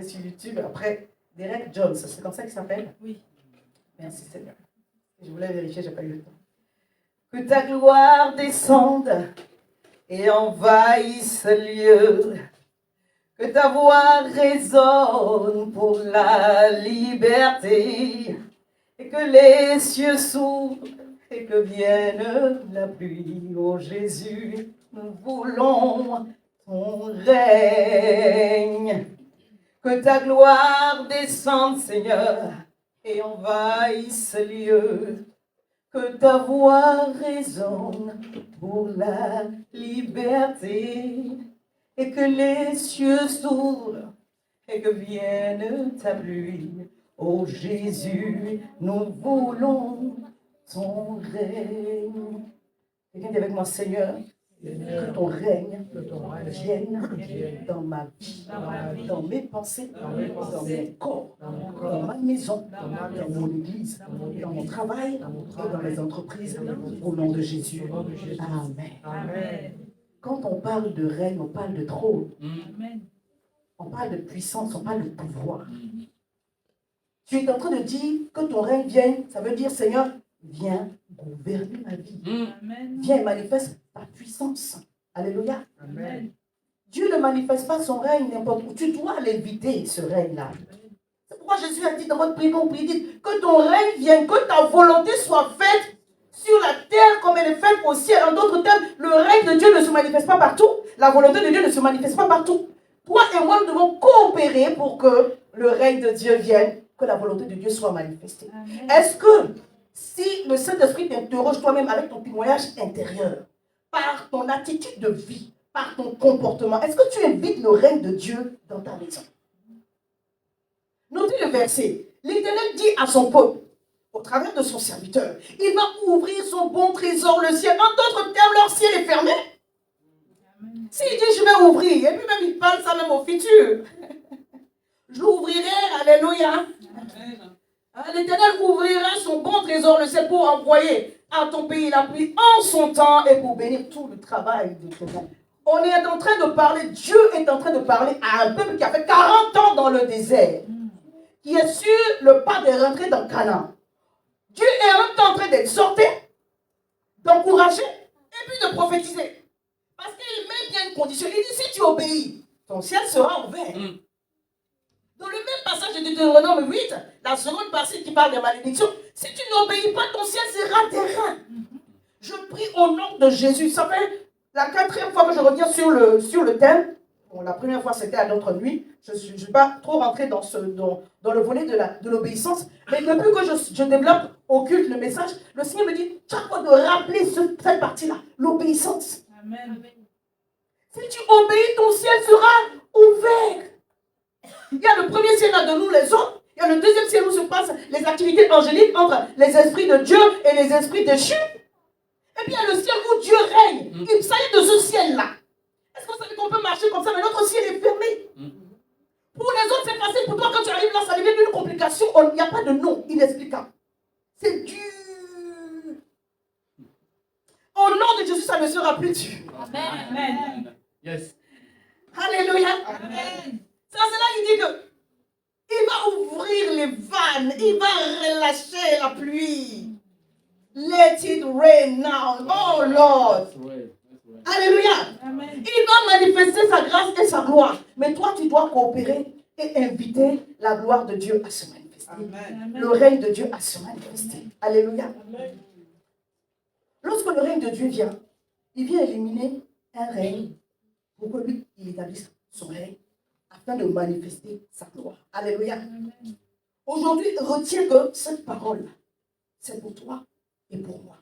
trouver sur YouTube. Après, Derek Jones, c'est comme ça qu'il s'appelle? Oui. Merci Seigneur. Je voulais vérifier, je n'ai pas eu le temps. Que ta gloire descende et envahisse ce lieu. Que ta voix résonne pour la liberté. Et que les cieux s'ouvrent et que vienne la pluie. Oh Jésus, nous voulons ton règne. Que ta gloire descende, Seigneur, et envahisse ce lieu. Que ta voix résonne pour la liberté. Et que les cieux s'ouvrent et que vienne ta pluie. Oh Jésus, nous voulons ton règne. Quelqu'un dit avec moi, Seigneur, que ton règne vienne dans ma vie, dans mes pensées, dans mon corps, dans ma maison, dans mon église, dans mon travail et dans les entreprises, au nom de Jésus. Amen. Quand on parle de règne, on parle de trône. On parle de puissance, on parle de pouvoir. Tu es en train de dire que ton règne vienne, ça veut dire, Seigneur, viens gouverner ma vie. Viens et manifeste ta puissance. Alléluia. Amen. Dieu ne manifeste pas son règne n'importe où. Tu dois l'inviter, ce règne-là. C'est pourquoi Jésus a dit dans votre prière, dites que ton règne vienne, que ta volonté soit faite sur la terre comme elle est faite au ciel. En d'autres termes, le règne de Dieu ne se manifeste pas partout. La volonté de Dieu ne se manifeste pas partout. Toi et moi, nous devons coopérer pour que le règne de Dieu vienne, que la volonté de Dieu soit manifestée. Est-ce que si le Saint-Esprit t'interroge toi-même avec ton témoignage intérieur, par ton attitude de vie, par ton comportement, est-ce que tu invites le règne de Dieu dans ta maison? Notez le verset. L'Éternel dit à son peuple, au travers de son serviteur, il va ouvrir son bon trésor, le ciel. En d'autres termes, leur ciel est fermé. S'il dit, je vais ouvrir, et puis même il parle ça même au futur. J'ouvrirai, alléluia. L'Éternel ouvrira son bon trésor, le ciel, pour envoyer à ton pays la pluie en son temps et pour bénir tout le travail de ton âme. On est en train de parler, Dieu est en train de parler à un peuple qui a fait 40 ans dans le désert, qui est sur le pas de rentrer dans Canaan. Dieu est en même temps en train d'exhorter, d'encourager et puis de prophétiser. Parce qu'il met bien une condition. Il dit, si tu obéis, ton ciel sera ouvert. Dans le même passage de Deutéronome 8, la seconde partie qui parle des malédictions, si tu n'obéis pas, ton ciel sera terrain. Je prie au nom de Jésus. Ça fait la 4e fois que je reviens sur le thème. Bon, la première fois, c'était à l'autre nuit. Je ne suis pas trop rentrée dans le volet de l'obéissance. Mais depuis que je développe au culte le message, le Seigneur me dit, tu as quoi de rappeler cette partie-là, l'obéissance. Amen. Si tu obéis, ton ciel sera ouvert. Il y a le premier ciel là de nous les hommes. Il y a le deuxième ciel où se passent les activités angéliques entre les esprits de Dieu et les esprits déchus. Et puis il y a le ciel où Dieu règne. Il s'agit de ce ciel-là. Est-ce que vous savez qu'on peut marcher comme ça, mais notre ciel est fermé? Pour les autres, c'est facile. Pour toi, quand tu arrives là, ça devient une complication. Il n'y a pas de nom inexplicable. C'est dur. Au nom de Jésus, ça ne sera plus dur. Amen. Amen. Yes. Alléluia. Amen. C'est là qu'il dit que il va ouvrir les vannes, il va relâcher la pluie. Let it rain now, oh Lord. That's right. Alléluia. Amen. Il va manifester sa grâce et sa gloire. Mais toi, tu dois coopérer et inviter la gloire de Dieu à se manifester. Amen. Le règne de Dieu à se manifester. Alléluia. Amen. Lorsque le règne de Dieu vient, il vient éliminer un règne pour que lui, il établisse son règne afin de manifester sa gloire. Alléluia. Aujourd'hui, retiens que cette parole, c'est pour toi et pour moi.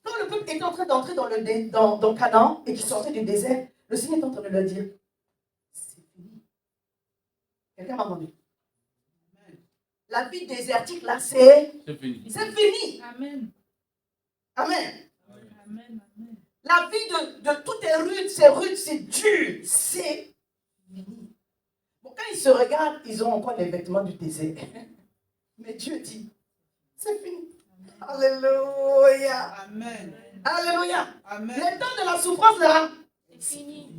Quand le peuple était en train d'entrer dans Canaan et qu'il sortait du désert, le Seigneur est en train de leur dire, c'est fini. Quelqu'un m'a demandé. La vie désertique, là, c'est fini. C'est fini. Amen. Amen. Amen. La vie de tout est rude, c'est dur, c'est fini. Bon, quand ils se regardent, ils ont encore les vêtements du désert. Mais Dieu dit, c'est fini. Alléluia. Amen. Alléluia. Amen. Le temps de la souffrance là, C'est fini.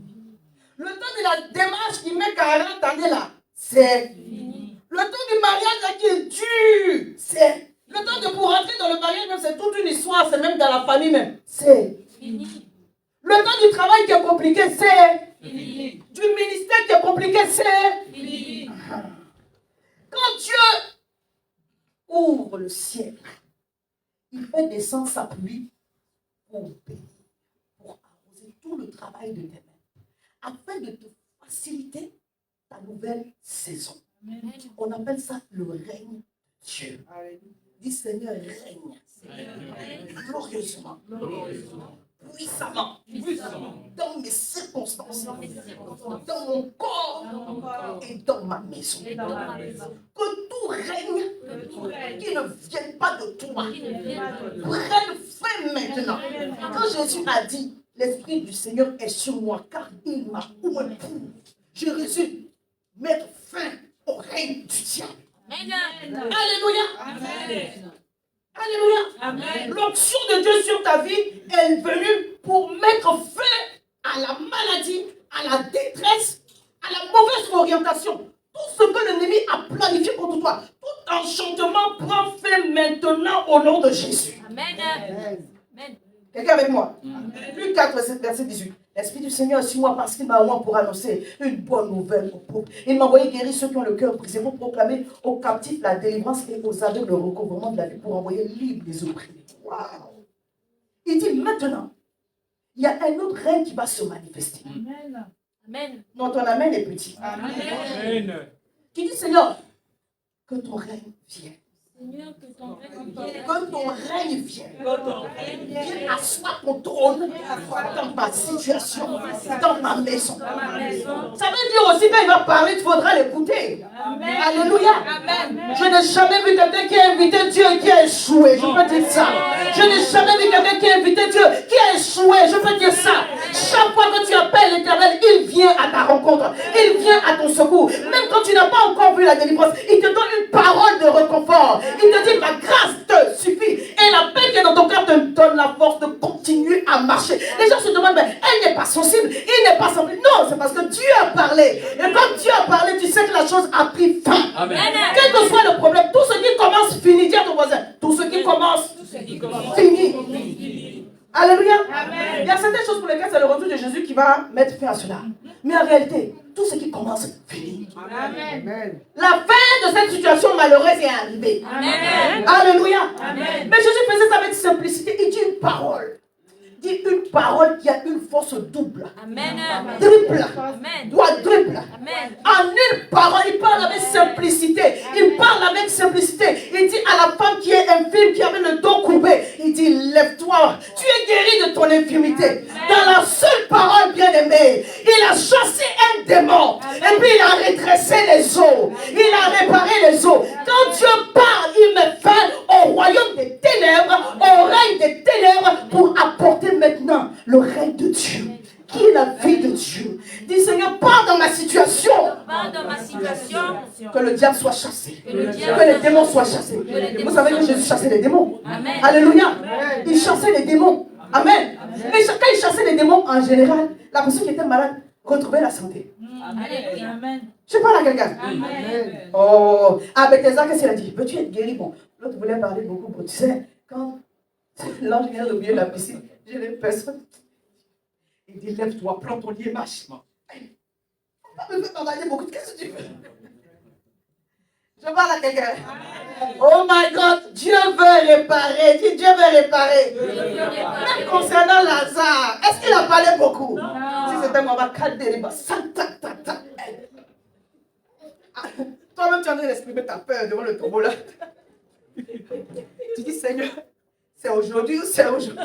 le temps de la démarche qui met 40 années là, c'est Fini. le temps du mariage là qui est dur, c'est le temps de pour rentrer dans le mariage même, c'est toute une histoire, c'est même dans la famille même, c'est Fini. le temps du travail qui est compliqué, c'est Fini. du ministère qui est compliqué, c'est Fini. quand Dieu ouvre le ciel, il fait descendre sa pluie pour bénir, pour arroser tout le travail de tes mains, afin de te faciliter ta nouvelle saison. Amen. On appelle ça le règne de Dieu. Dis Seigneur, règne glorieusement, puissamment, dans mes circonstances, dans mon corps et dans ma maison. Et dans ma maison. Que tout règne Que tout règne qui ne vienne pas de toi qui ne vienne pas de toi. prenne fin maintenant. Quand Jésus a dit, l'Esprit du Seigneur est sur moi, car il m'a oint pour. Je résume, mettre fin au règne du diable. Alléluia. Amen. Alléluia. Amen. L'onction de Dieu sur ta vie est venue pour mettre fin à la maladie, à la détresse, à la mauvaise orientation. Tout ce que l'ennemi a planifié contre toi, tout enchantement prend fin maintenant au nom de Jésus. Amen. Quelqu'un avec moi? Luc 4, verset 18. L'Esprit du Seigneur est sur moi parce qu'il m'a oint pour annoncer une bonne nouvelle aux pauvres. Il m'a envoyé guérir ceux qui ont le cœur brisé, pour proclamer aux captifs la délivrance et aux aveugles le recouvrement de la vie, pour envoyer libre les opprimés. Waouh! Il dit maintenant, il y a un autre règne qui va se manifester. Amen. Non, ton amen est petit. Amen. Qui dit Seigneur, que ton règne vienne. Seigneur, que ton règne vienne. Que ton règne vienne. Que ton règne Viens vienne. asseoir ton trône dans ma situation, dans ma maison. Dans ma maison. Ça veut dire aussi quand il va parler, il faudra l'écouter. Amen. Alléluia. Amen. Je n'ai jamais vu quelqu'un qui a invité Dieu et qui a échoué. Je peux dire ça. Je n'ai jamais vu quelqu'un qui a invité Dieu qui a échoué. Je peux dire ça. Chaque fois que tu appelles l'Éternel, il vient à ta rencontre. Il vient à ton secours. Même quand tu n'as pas encore vu la délivrance, il te donne une parole de réconfort. Il te dit ma grâce te suffit. Et la paix qui est dans ton cœur te donne la force de continuer à marcher. Les gens se demandent, mais elle n'est pas sensible. Il n'est pas sensible. Non, c'est parce que Dieu a parlé. Et quand Dieu a parlé, tu sais que la chose a pris fin. Amen. Quel que soit le problème, tout ce qui commence finit. Dis à ton voisin, tout ce qui commence finit. Alléluia. Amen. Il y a certaines choses pour lesquelles c'est le retour de Jésus qui va mettre fin à cela. Mais en réalité, tout ce qui commence finit. Amen. La fin de cette situation malheureuse est arrivée. Amen. Alléluia. Amen. Mais Jésus faisait ça avec simplicité. Il dit une parole. Il dit une parole qui a une force double, Amen. triple, Amen. quadruple. Amen. En une parole, il parle avec simplicité. Il parle avec simplicité. Il dit à la femme qui est infirme, qui avait le dos courbé, il dit, lève-toi, tu es guéri de ton infirmité. Dans la seule parole, bien-aimée, il a chassé un démon. Et puis il a redressé les os. Il a réparé les os. Quand Dieu parle, il met fin au royaume des ténèbres, au règne des ténèbres, pour apporter maintenant le règne de Dieu, qui est la vie de Dieu. Dis Seigneur, parle dans ma situation. Parle dans ma situation. Que le diable soit chassé. Que le diable Que les démons soient chassés. les démons Vous savez que soient Jésus chassait les démons. Amen. Alléluia. Il chassait les démons. Amen. Mais quand il chassait les démons, en général, la personne qui était malade retrouvait la santé. Alléluia. Amen. Je parle à quelqu'un. Amen. Oh, avec Bethesda, qu'est-ce qu'il a dit? Veux-tu être guéri? Bon, l'autre voulait parler beaucoup. Bon, tu sais, quand l'ange vient au milieu de la piscine, j'ai les personnes. Il dit, lève-toi, prends ton lit et marche. On ne peut pas t'engager beaucoup. Qu'est-ce que tu veux? Je parle à quelqu'un. Oh my God, Dieu veut réparer. Dis, Dieu veut réparer. Même concernant Lazare, est-ce qu'il a parlé beaucoup? Si c'était moi, on va calmer les bas. Toi-même, tu es en train d'exprimer ta peur devant le tombeau là. Tu dis, Seigneur, c'est aujourd'hui ou c'est aujourd'hui?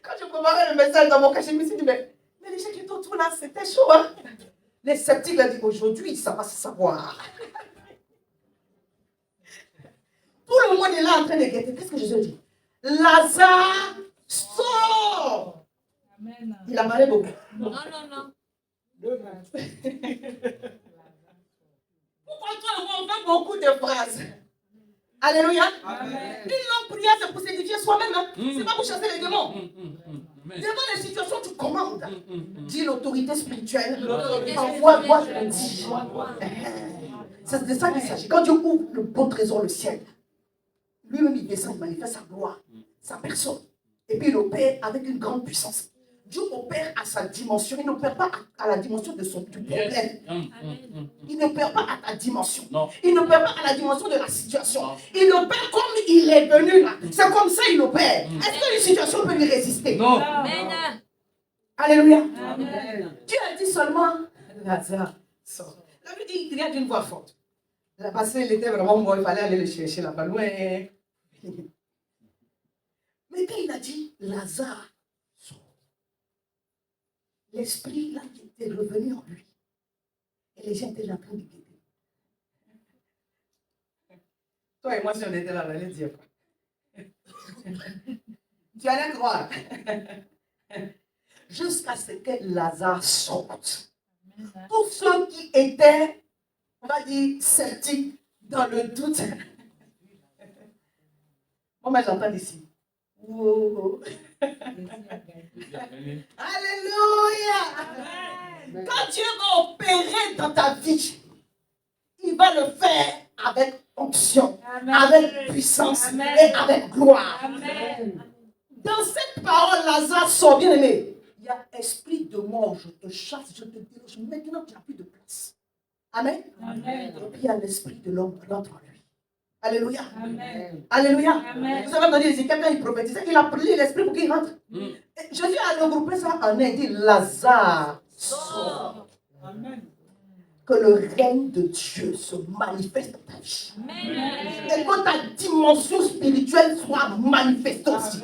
Quand je préparais le message dans mon cachet, je me suis dit, mais les gens qui étaient autour là, c'était chaud. Hein? Les sceptiques l'ont dit, aujourd'hui, ça va se savoir. Tout le monde est là en train de guetter. Qu'est-ce que Jésus a dit? Lazare, sort! Amen. Il a parlé beaucoup. Non. Pourquoi toi et moi, on fait beaucoup de phrases? Alléluia. Amen. Une longue prière, c'est pour s'édifier soi-même. Hein? C'est pas pour chasser les démons. Devant les situations, tu commandes. Dis l'autorité spirituelle. L'autorité Envoie, moi je spirituelle. le dis. C'est de ça qu'il s'agit. Quand Dieu ouvre le beau trésor, le ciel, lui-même il descend, il manifeste sa gloire, sa personne. Et puis il opère avec une grande puissance. Dieu opère à sa dimension. Il n'opère pas à la dimension du problème. Il n'opère pas à ta dimension. Non. Il n'opère pas à la dimension de la situation. Il opère comme il est venu là. C'est comme ça il opère. Est-ce qu'une situation peut lui résister? Non. Amen. Alléluia. Amen. Dieu a dit seulement, Lazare, sort. La Bible dit, il y a d'une voix forte. Parce qu'il était vraiment mort, il fallait aller le chercher là-bas loin. Mais quand il a dit, Lazare, sort. L'esprit là qui était revenu en lui. Et les gens étaient en train de guetter. Toi et moi, si on était là, on allait dire quoi? Tu allais croire. Jusqu'à ce que Lazare sorte. Tous ceux qui étaient, on va dire, sceptiques, dans le doute. Moi, mais j'entends ici. Wow. Alléluia. Quand Dieu va opérer dans ta vie, il va le faire avec onction, Amen. avec puissance Amen. et avec gloire. Amen. Dans cette parole, Lazare sort, bien aimé. Il y a esprit de mort, je te chasse, je te déloge. Maintenant, tu n'as plus de place. Amen. Amen. Et puis il y a l'esprit de l'homme rentre en lui. Alléluia. Amen. Alléluia. Amen. Vous savez, dans Ézéchiel, quand il prophétisait, il a prié l'esprit pour qu'il rentre. Et Jésus a regroupé ça en un, il dit Lazare, sors. Amen. Que le règne de Dieu se manifeste dans ta vie. Amen. Et que ta dimension spirituelle soit manifestée aussi.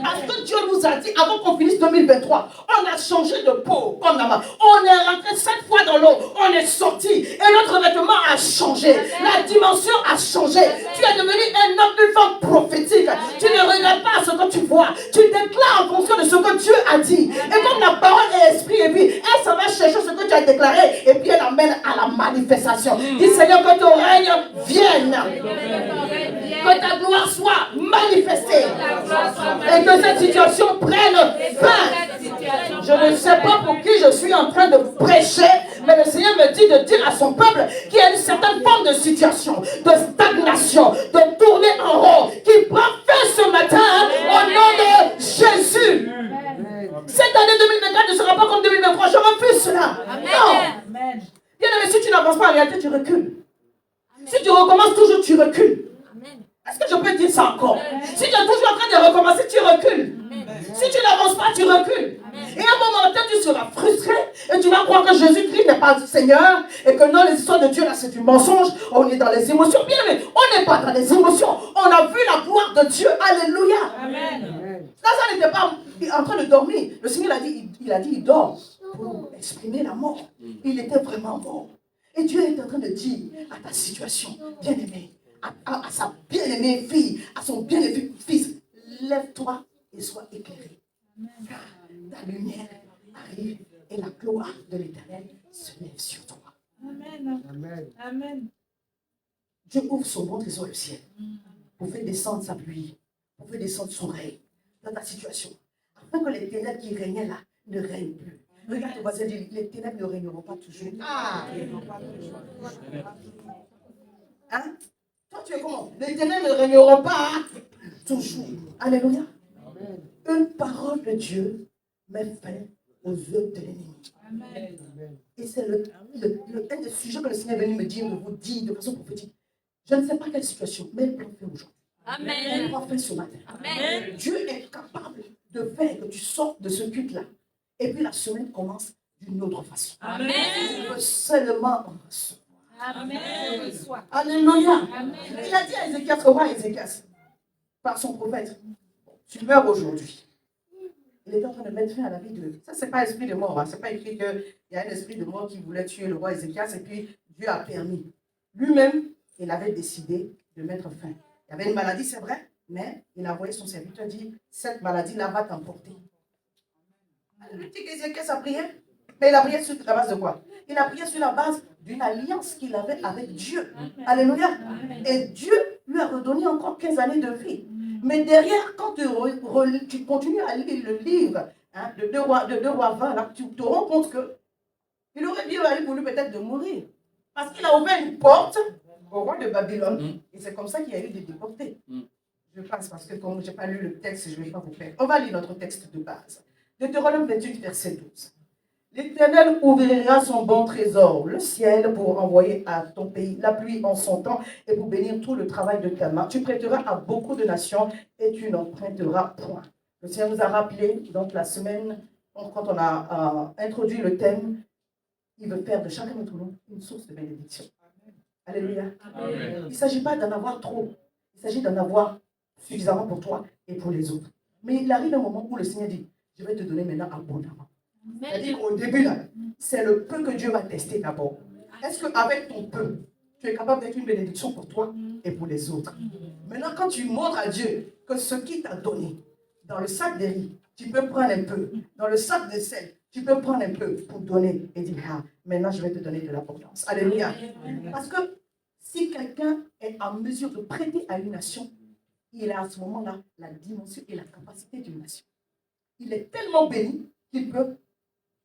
Parce que Dieu nous a dit, avant qu'on finisse 2023, on a changé de peau comme la main. On est rentré 7 fois dans l'eau, on est sorti. Et notre vêtement a changé. La dimension a changé. Tu es devenu un homme, une femme prophétique. Tu ne regardes pas ce que tu vois. Tu déclares en fonction de ce que Dieu a dit. Et comme la parole est esprit, et puis elle s'en va chercher ce que tu as déclaré. Et puis elle amène à la manifestation. Dis Seigneur, que ton règne vienne. Que ta gloire soit manifestée. Et que cette situation prenne fin. Je ne sais pas pour qui je suis en train de prêcher, mais le Seigneur me dit de dire à son peuple qu'il y a une certaine forme de situation, de stagnation, de tourner en rond, qui prend fin ce matin au nom de Jésus. Cette année 2024 ne sera pas comme 2023. Je refuse cela. Non. Amen. Bien aimé, si tu n'avances pas en réalité, tu recules. Si tu recommences toujours, tu recules. Est-ce que je peux dire ça encore? Si tu es toujours en train de recommencer, tu recules. Si tu n'avances pas, tu recules. Et à un moment donné, tu seras frustré et tu vas croire que Jésus-Christ n'est pas le Seigneur et que non, les histoires de Dieu là, c'est du mensonge. On est dans les émotions. Bien aimé, on n'est pas dans les émotions. On a vu la gloire de Dieu. Alléluia. Amen. Lazare n'était pas en train de dormir. Le Seigneur il a dit, il dort pour exprimer la mort. Il était vraiment mort. Et Dieu est en train de dire à ta situation, bien-aimée, à sa bien-aimée fille, à son bien-aimé fils, lève-toi et sois éclairé. Car ta lumière arrive et la gloire de l'Éternel se lève sur toi. Amen. Amen. Dieu ouvre son bon trésor le ciel pour faire descendre sa pluie, pour faire descendre son règne dans ta situation, afin que les ténèbres qui régnaient là ne règnent plus. Regarde ton voisin, dis, les ténèbres ne régneront pas toujours. Hein? Toi, tu es comment? Les ténèbres ne régneront pas toujours. Alléluia. Une parole de Dieu met fin aux œuvres de l'ennemi. Amen. Et c'est un des sujets que le Seigneur est venu me dire, de vous dire de façon prophétique. Je ne sais pas quelle situation, mais elle prend fin aujourd'hui. Elle Amen. prend fin ce matin. Amen. Dieu est capable de faire que tu sortes de ce culte-là. Et puis la semaine commence d'une autre façon. Amen. Tu peux seulement en recevoir. Amen. Alléluia. Amen. Il a dit à Ézéchias, au roi Ézéchias, par son prophète, tu meurs aujourd'hui. Il est en train de mettre fin à la vie de... Ça, c'est pas esprit de mort. Hein. C'est pas écrit qu'il y a un esprit de mort qui voulait tuer le roi Ézéchias et puis Dieu a permis. Lui-même, il avait décidé de mettre fin. Il y avait une maladie, c'est vrai, mais il a envoyé son serviteur dire, cette maladie-là va t'emporter. Le petit Ézéchias a prié, mais il a prié sur la base de quoi? Il a prié sur la base d'une alliance qu'il avait avec Dieu. Alléluia. Et Dieu lui a redonné encore 15 années de vie. Mais derrière, quand tu continues à lire le livre hein, de 2 rois 20, là, tu te rends compte que il aurait bien voulu peut-être de mourir. Parce qu'il a ouvert une porte au roi de Babylone. Et c'est comme ça qu'il y a eu des déportés. Je passe parce que comme je n'ai pas lu le texte, je ne vais pas vous perdre. On va lire notre texte de base. Deutéronome 28, verset 12. L'Éternel ouvrira son bon trésor, le ciel, pour envoyer à ton pays la pluie en son temps et pour bénir tout le travail de ta main. Tu prêteras à beaucoup de nations et tu n'emprunteras point. Le Seigneur nous a rappelé, donc la semaine, quand on a introduit le thème, il veut faire de chacun d'entre nous une source de bénédiction. Alléluia. Amen. Il ne s'agit pas d'en avoir trop, il s'agit d'en avoir suffisamment pour toi et pour les autres. Mais il arrive un moment où le Seigneur dit, je vais te donner maintenant abondamment. C'est-à-dire qu'au début, là, c'est le peu que Dieu va tester d'abord. Est-ce qu'avec ton peu, tu es capable d'être une bénédiction pour toi et pour les autres? Maintenant, quand tu montres à Dieu que ce qu'il t'a donné, dans le sac de riz, tu peux prendre un peu. Dans le sac de sel, tu peux prendre un peu pour donner et dire, ah, maintenant je vais te donner de l'abondance. Alléluia. Parce que si quelqu'un est en mesure de prêter à une nation, il a à ce moment-là la dimension et la capacité d'une nation. Il est tellement béni qu'il peut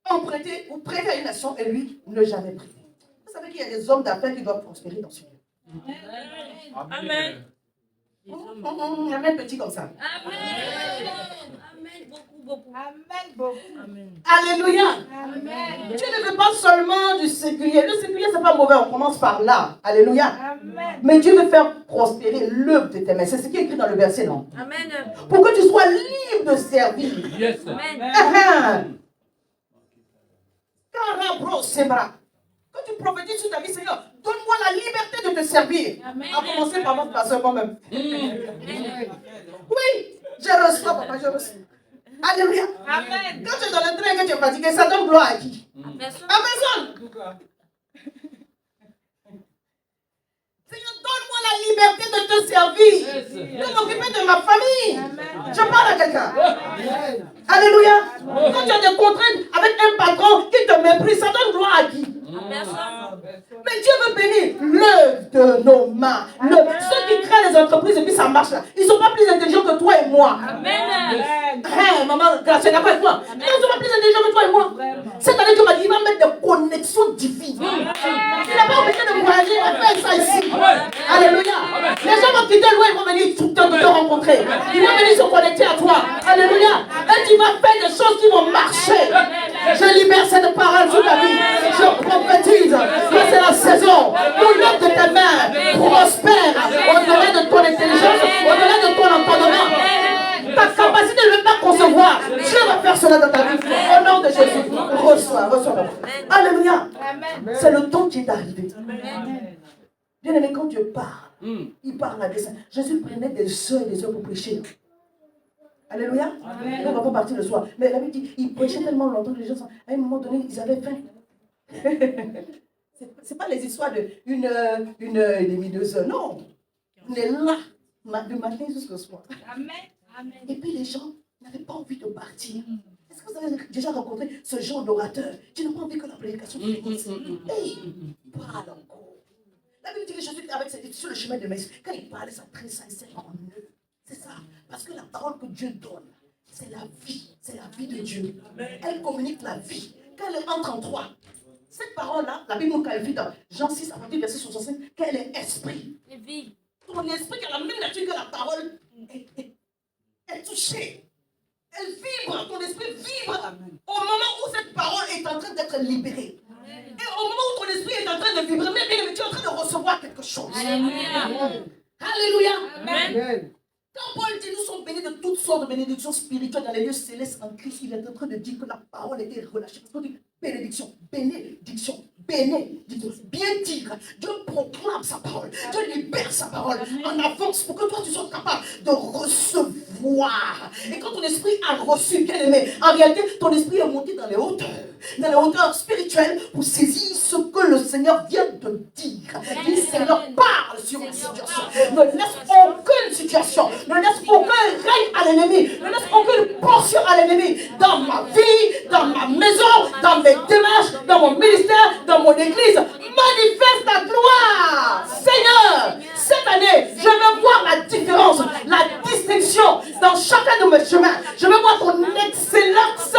emprunter ou prêter à une nation et lui ne jamais prêter. Vous savez qu'il y a des hommes d'affaires qui doivent prospérer dans ce lieu. Amen. Amen, petit comme ça. Amen. Amen. Beaucoup. Amen. Beaucoup. Amen. Alléluia. Amen. Dieu ne veut pas seulement du séculier. Le séculier, ce n'est pas mauvais. On commence par là. Alléluia. Amen. Mais Dieu veut faire prospérer l'œuvre de tes mains. C'est ce qui est écrit dans le verset, non? Amen. Pour que tu sois libre de servir. Yes. Amen. Carabro, Sembra. Quand tu prophétises sur ta vie, Seigneur, donne-moi la liberté de te servir. Amen. À commencer par votre pasteur moi-même. Amen. Oui, je reçois, papa, je reçois. Alléluia. Amen. Quand tu es dans le train et que tu es fatigué, ça donne gloire à qui? Personne. À personne. Seigneur, donne-moi la liberté de te servir. De m'occuper de ma famille. Amen. Je parle à quelqu'un. Alléluia. Quand tu as des contraintes avec un patron qui te méprise, ça donne gloire à qui? Personne. Mais Dieu veut bénir l'œuvre de nos mains. Ceux qui créent les entreprises et puis ça marche là, ils ne sont pas plus intelligents que toi et moi. Amen. Hey, maman, grâce à d'accord avec moi. Ils ne sont pas plus intelligents que toi et moi. Cette année, Dieu m'a dit, il va mettre des connexions divines. Il n'a pas obligé de voyager, il va faire ça ici. Alléluia. Les gens vont quitter loin, ils vont venir tout le temps te rencontrer. Ils vont venir se connecter à toi. Alléluia. Et tu vas faire des choses qui vont marcher. Je libère cette parole sur ta vie. Je prophétise que c'est la saison où l'œuvre de tes mains prospère au-delà de ton intelligence, au-delà de ton entendement. Ta capacité de ne pas concevoir, Dieu va faire cela dans ta vie. Au nom de Jésus, reçois. Alléluia. C'est le temps qui est arrivé. Bien aimé, quand Dieu parle, il parle à dessein. Jésus prenait des heures et des heures pour prêcher. Alléluia. Nous va pas partir le soir. Mais la Bible dit, il prêchait tellement longtemps que les gens, à un moment donné, ils avaient faim. C'est pas les histoires de une heure et demie, 2 heures. Non. On est là, du matin jusqu'au soir. Amen. Et puis les gens n'avaient pas envie de partir. Est-ce que vous avez déjà rencontré ce genre d'orateur qui n'a pas envie que la prédication finisse? Hey, parle encore. La Bible dit que Jésus avec ses sur le chemin de Maïs, quand il parle, ça très sincère en eux. C'est ça. Parce que la parole que Dieu donne, c'est la vie. C'est la vie de Dieu. Elle communique la vie. Quand elle entre en toi, cette parole-là, la Bible nous qualifie dans Jean 6, à partir du verset 65, qu'elle est esprit. Ton esprit qui a la même nature que la parole est touchée. Elle vibre, ton esprit vibre au moment où cette parole est en train d'être libérée. Et au moment où ton esprit est en train de vibrer, mais tu es en train de recevoir quelque chose. Alléluia. Alléluia. Amen. Quand Paul dit nous sommes bénis de toutes sortes de bénédictions spirituelles dans les lieux célestes en Christ, il est en train de dire que la parole était relâchée. Parce qu'on dit bénédiction, bénédiction, bénédiction. Bien dire, Dieu proclame sa parole, Dieu libère sa parole en avance pour que toi tu sois capable de recevoir. Et quand ton esprit a reçu, bien aimé, en réalité ton esprit est monté dans les hauteurs spirituelles pour saisir ce que le Seigneur vient de dire. Le Seigneur parle sur une situation. Ne laisse aucune situation, ne laisse aucun règne à l'ennemi, ne laisse aucune portion à l'ennemi dans ma vie, dans ma maison, dans mes démarches, dans mon ministère, dans mon église. Manifeste ta gloire, Seigneur. Cette année, je veux voir la différence, la distinction dans chacun de mes chemins. Je veux voir ton excellence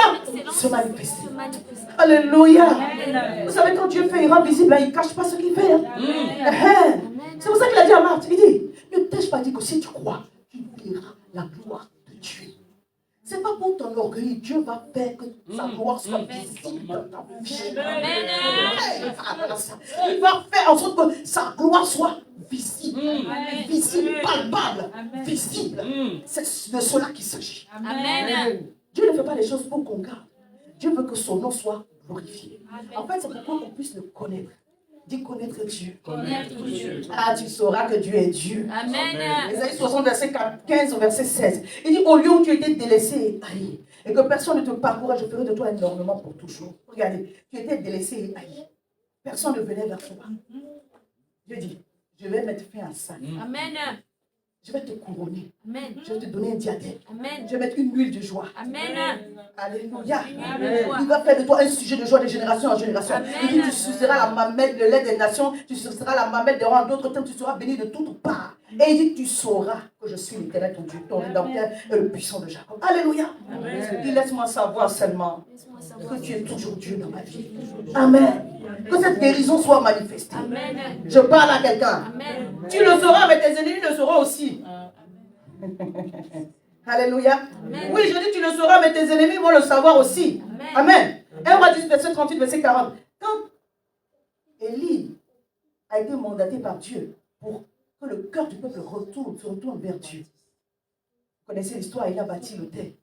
se manifester. Alléluia. Vous savez, quand Dieu fait, il rend visible, il ne cache pas ce qu'il fait. C'est pour ça qu'il a dit à Marthe, il dit, ne t'ai-je pas dit que si tu crois, tu verras la gloire de Dieu. Ce n'est pas pour ton orgueil, Dieu va faire que sa gloire soit visible dans ta vie. Il va faire en sorte que sa gloire soit visible, visible, palpable, visible. C'est de cela qu'il s'agit. Dieu ne fait pas les choses pour qu'on garde. Dieu veut que son nom soit glorifié. En fait, c'est pour qu'on puisse le connaître. Dis connaître Dieu. Ah, tu sauras que Dieu est Dieu. Amen. Ésaïe 60, verset 15 au verset 16. Il dit, au lieu où tu étais délaissé et haï, et que personne ne te parcourra, je ferai de toi un ornement pour toujours. Regardez, tu étais délaissé et haï. Personne ne venait vers toi. Dieu dit, je vais mettre fin à ça. Amen. Je vais te couronner. Amen. Je vais te donner un diadème. Amen. Je vais mettre une huile de joie. Amen. Alléluia. Amen. Il va faire de toi un sujet de joie de génération en génération. Amen. Il dit, tu seras la mamelle de l'aide des nations, tu seras la mamelle des rois. En d'autres termes, tu seras béni de toutes parts. Et il dit, tu sauras que je suis l'Éternel, ton Dieu, ton rédempteur et le puissant de Jacob. Alléluia. Amen. Il laisse-moi savoir seulement que tu es toujours Dieu dans ma vie. Amen. Que cette guérison soit manifestée. Amen. Je parle à quelqu'un. Tu le sauras, mais tes ennemis le sauront aussi. Alléluia. Amen. Oui, je dis tu le sauras, mais tes ennemis vont le savoir aussi. Amen. 1 Roi 10, verset 38, verset 40. Quand Élie a été mandaté par Dieu pour que le cœur du peuple se retourne vers Dieu. Vous connaissez l'histoire, il a bâti l'autel.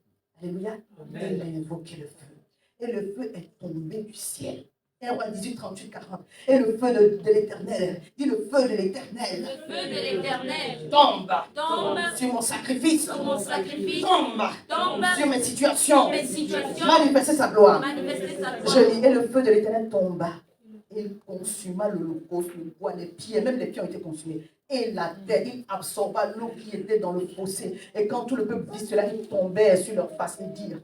Alléluia. Et il a invoqué le feu. Et le feu est tombé du ciel. 1 Roi 18, 38, 40. Et le feu de l'Éternel. Dis le feu de l'Éternel. Le feu de l'Éternel. Tombe. Sur mon sacrifice. Tombe. Sur mes situations. Manifester sa gloire. Je lis. Et le feu de l'Éternel tomba. Il consuma l'holocauste, le bois, les pieds. Même les pieds ont été consumés. Et la terre, il absorba l'eau qui était dans le fossé. Et quand tout le peuple vit cela, ils tombaient sur leur face et dirent,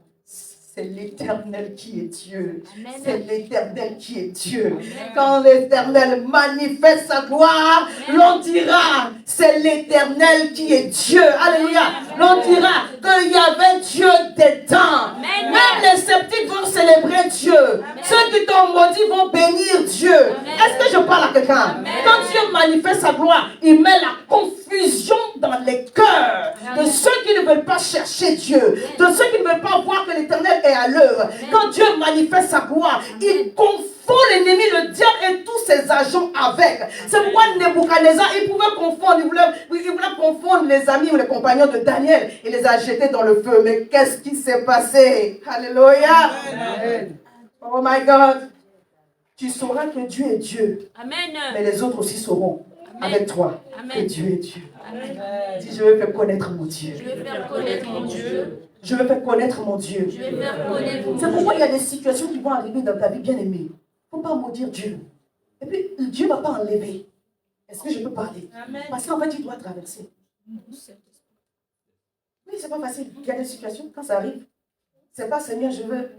c'est l'Éternel qui est Dieu. C'est l'Éternel qui est Dieu. Amen. Quand l'Éternel manifeste sa gloire, l'on dira, c'est l'Éternel qui est Dieu. Alléluia. L'on dira qu'il y avait Dieu des temps. Même les sceptiques vont célébrer Dieu. Amen. Ceux qui t'ont maudit vont bénir Dieu. Est-ce que je parle à quelqu'un? Quand Dieu manifeste sa gloire, il met la confusion dans les cœurs de ceux qui ne veulent pas chercher Dieu, de ceux qui ne veulent pas voir que l'Éternel est à l'œuvre. Quand Dieu manifeste sa gloire, il confond l'ennemi, le diable et tous ses agents avec. C'est pourquoi Nebuchadnezzar, il pouvait confondre, il voulait confondre les amis ou les compagnons de Daniel. Il les a jetés dans le feu. Mais qu'est-ce qui s'est passé? Alléluia. Amen. Oh my God. Tu sauras que Dieu est Dieu. Amen. Mais les autres aussi sauront. Amen. Avec toi. Amen. Que Dieu est Dieu. Amen. Dis, je veux faire connaître mon Dieu. Je veux faire connaître mon Dieu. Je veux faire connaître mon Dieu. C'est pourquoi il y a des situations qui vont arriver dans ta vie, bien aimée. Il ne faut pas maudire Dieu. Et puis, Dieu ne va pas enlever. Est-ce que je peux parler? Amen. Parce qu'en fait, tu dois traverser. Oui, c'est pas facile. Il y a des situations, quand ça arrive, c'est pas Seigneur, je veux.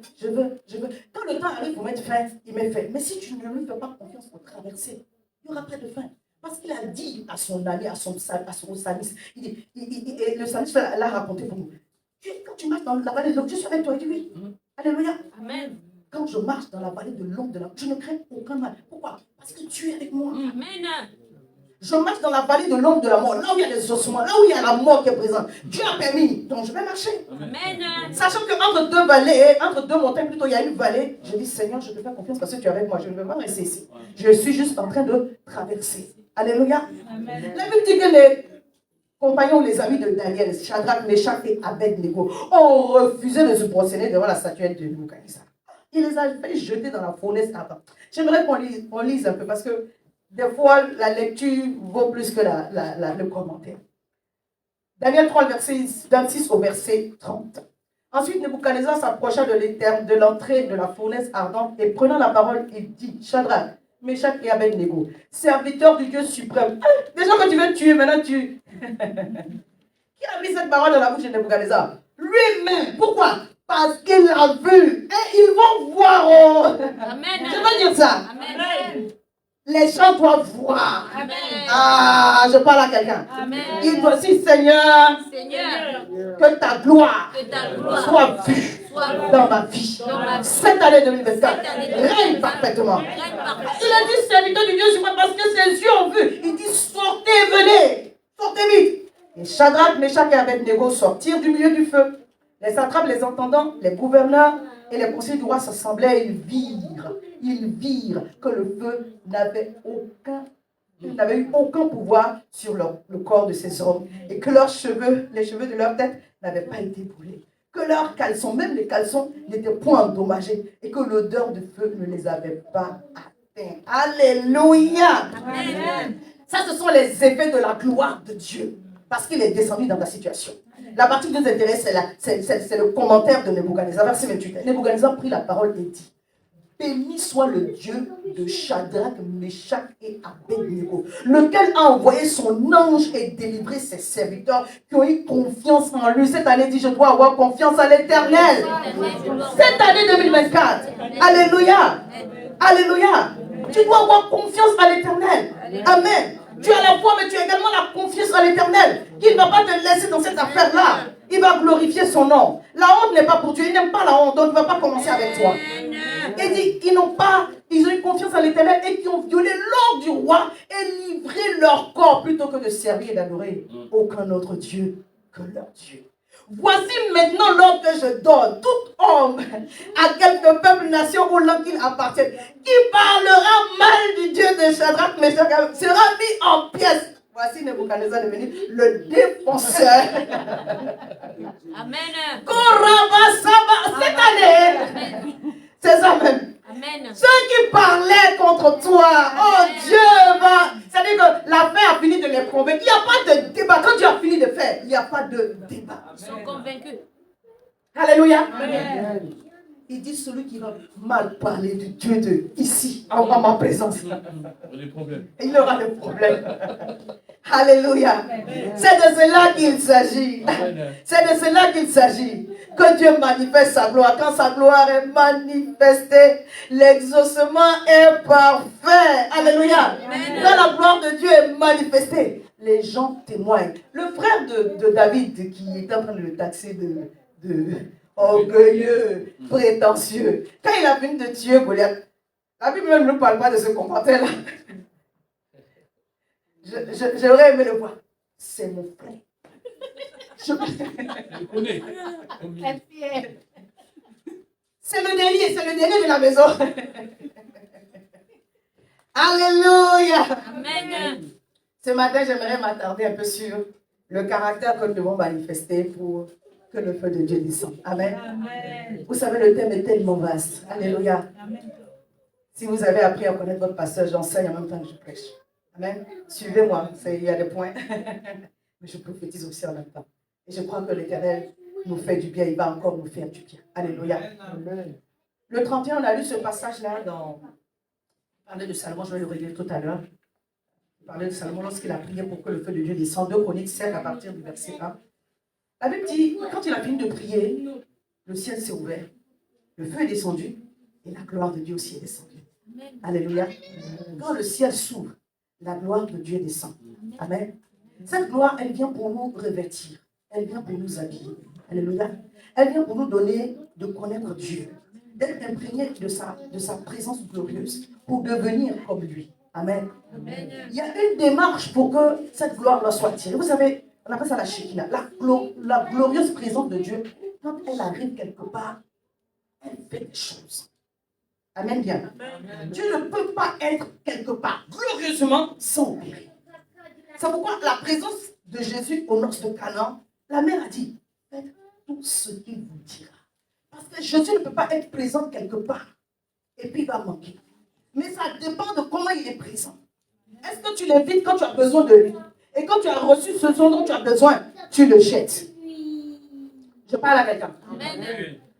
Quand le temps arrive pour mettre fin, il met fin. Mais si tu ne lui fais pas confiance pour traverser, il n'y aura pas de fin. Parce qu'il a dit à son ami, à son psalmiste, le psalmiste l'a raconté pour nous. Quand tu marches dans la vallée de l'ombre, je suis avec toi. Il dit oui. Alléluia. Amen. Quand je marche dans la vallée de l'ombre de la mort, je ne crains aucun mal. Pourquoi? Parce que tu es avec moi. Amen. Je marche dans la vallée de l'ombre de la mort, là où il y a les ossements, là où il y a la mort qui est présente. Dieu a permis, donc je vais marcher. Amen. Sachant qu'entre deux vallées, entre deux montagnes, plutôt, il y a une vallée. Je dis, Seigneur, je te fais confiance parce que tu es avec moi. Je ne veux pas rester ici. Je suis juste en train de traverser. Alléluia. Amen. La Bible dit que les compagnons, les amis de Daniel, Shadrach, Meshach et Abednego, ont refusé de se prosterner devant la statuette de Nebuchadnezzar. Il les a fait jeter dans la fournaise ardente. J'aimerais qu'on lise un peu parce que des fois, la lecture vaut plus que le commentaire. Daniel 3, verset 26 au verset 30. Ensuite, Nebuchadnezzar s'approcha de l'entrée de la fournaise ardente et prenant la parole, il dit, Shadrach, Meshach et Abednego, serviteurs du Dieu suprême. Déjà que tu veux tuer, maintenant tu... Qui a mis cette parole dans la bouche de Nebuchadnezzar? Lui-même. Pourquoi? Parce qu'il a vu. Et ils vont voir. Oh. Amen. Je veux dire ça. Amen. Les gens doivent voir. Amen. Ah, je parle à quelqu'un. Il doit dire, Seigneur, que ta gloire soit vue. dans ma vie. Cette année 2024, règne parfaitement. Il a dit serviteur du Dieu suprême parce que ses yeux ont vu. Il dit sortez, venez, sortez vite. Et Shadrach, Meshach et Abednego sortirent du milieu du feu. Les satrapes, les entendants, les gouverneurs et les conseillers du roi s'assemblaient et ils virent que le feu n'avait eu aucun pouvoir sur le corps de ces hommes et que leurs cheveux, les cheveux de leur tête n'avaient pas été brûlés, que leurs caleçons, même les caleçons, n'étaient point endommagés et que l'odeur du feu ne les avait pas atteints. Alléluia! Amen. Ça, ce sont les effets de la gloire de Dieu parce qu'il est descendu dans ta situation. La partie qui nous intéresse, c'est le commentaire de Nebuchadnezzar, verset 28. Nebuchadnezzar prit la parole et dit: béni soit le Dieu de Shadrach, Meshach et Abednego, lequel a envoyé son ange et délivré ses serviteurs qui ont eu confiance en lui. Cette année, dit, je dois avoir confiance en l'Éternel. Cette année 2024, alléluia, alléluia, tu dois avoir confiance en l'Éternel. Amen. Tu as la foi, mais tu as également la confiance en l'Éternel. Qu'il ne va pas te laisser dans cette affaire-là. Il va glorifier son nom. La honte n'est pas pour Dieu. Il n'aime pas la honte, donc il ne va pas commencer avec toi. Il dit, ils ont eu confiance en l'Éternel et qui ont violé l'ordre du roi et livré leur corps plutôt que de servir et d'adorer aucun autre Dieu que leur Dieu. Voici maintenant l'ordre que je donne. Tout homme, à quelque peuple, nation ou langue qu'il appartienne, qui parlera mal du Dieu de Shadrach, Meshach, sera mis en pièces. Voici Nebuchadnezzar devenu le défenseur. Amen. Cette année, c'est ça même. Amen. Ceux qui parlaient contre toi, oh Dieu va. C'est-à-dire que la fin a fini de les convaincre. Il n'y a pas de débat. Quand Dieu a fini de faire, il n'y a pas de débat. Ils sont convaincus. Alléluia. Amen. Il dit celui qui va mal parler du Dieu de ici, en ma présence. Il aura des problèmes. Alléluia. C'est de cela qu'il s'agit. C'est de cela qu'il s'agit. Que Dieu manifeste sa gloire. Quand sa gloire est manifestée, l'exaucement est parfait. Alléluia. Quand la gloire de Dieu est manifestée, les gens témoignent. Le frère de David qui est en train de le taxer de orgueilleux, prétentieux, quand il a fini de tuer Goliath, la Bible même ne parle pas de ce commentaire-là. J'aurais aimé le voir. C'est mon frère. Je connais. C'est le dernier de la maison. Alléluia. Amen. Ce matin, j'aimerais m'attarder un peu sur le caractère que nous devons manifester pour que le feu de Dieu descende. Amen. Amen. Vous savez, le thème est tellement vaste. Alléluia. Amen. Si vous avez appris à connaître votre pasteur, j'enseigne en même temps que je prêche. Amen. Suivez-moi, il y a des points. Mais je prophétise aussi en même temps. Et je crois que l'Éternel nous fait du bien. Il va encore nous faire du bien. Alléluia. Amen. Le 31, on a lu ce passage-là dans... Il parlait de Salomon, je vais le relire tout à l'heure. Il parlait de Salomon lorsqu'il a prié pour que le feu de Dieu descende. 2 Chroniques 7 à partir du verset 1. La Bible dit, quand il a fini de prier, le ciel s'est ouvert. Le feu est descendu et la gloire de Dieu aussi est descendue. Amen. Alléluia. Quand le ciel s'ouvre, la gloire de Dieu descend. Amen. Cette gloire, elle vient pour nous revêtir. Elle vient pour nous habiller. Alléluia. Elle vient pour nous donner de connaître Dieu. D'être imprégné de sa présence glorieuse pour devenir comme lui. Amen. Amen. Il y a une démarche pour que cette gloire soit tirée. Vous savez, on appelle ça la Shekinah. La glorieuse présence de Dieu, quand elle arrive quelque part, elle fait des choses. Amen bien. Amen. Dieu ne peut pas être quelque part glorieusement sans opérer. C'est pourquoi la présence de Jésus aux noces de Canaan, la mère a dit, faites tout ce qu'il vous dira. Parce que Jésus ne peut pas être présent quelque part et puis il va manquer. Mais ça dépend de comment il est présent. Est-ce que tu l'invites quand tu as besoin de lui? Et quand tu as reçu ce dont tu as besoin, tu le jettes. Je parle à quelqu'un.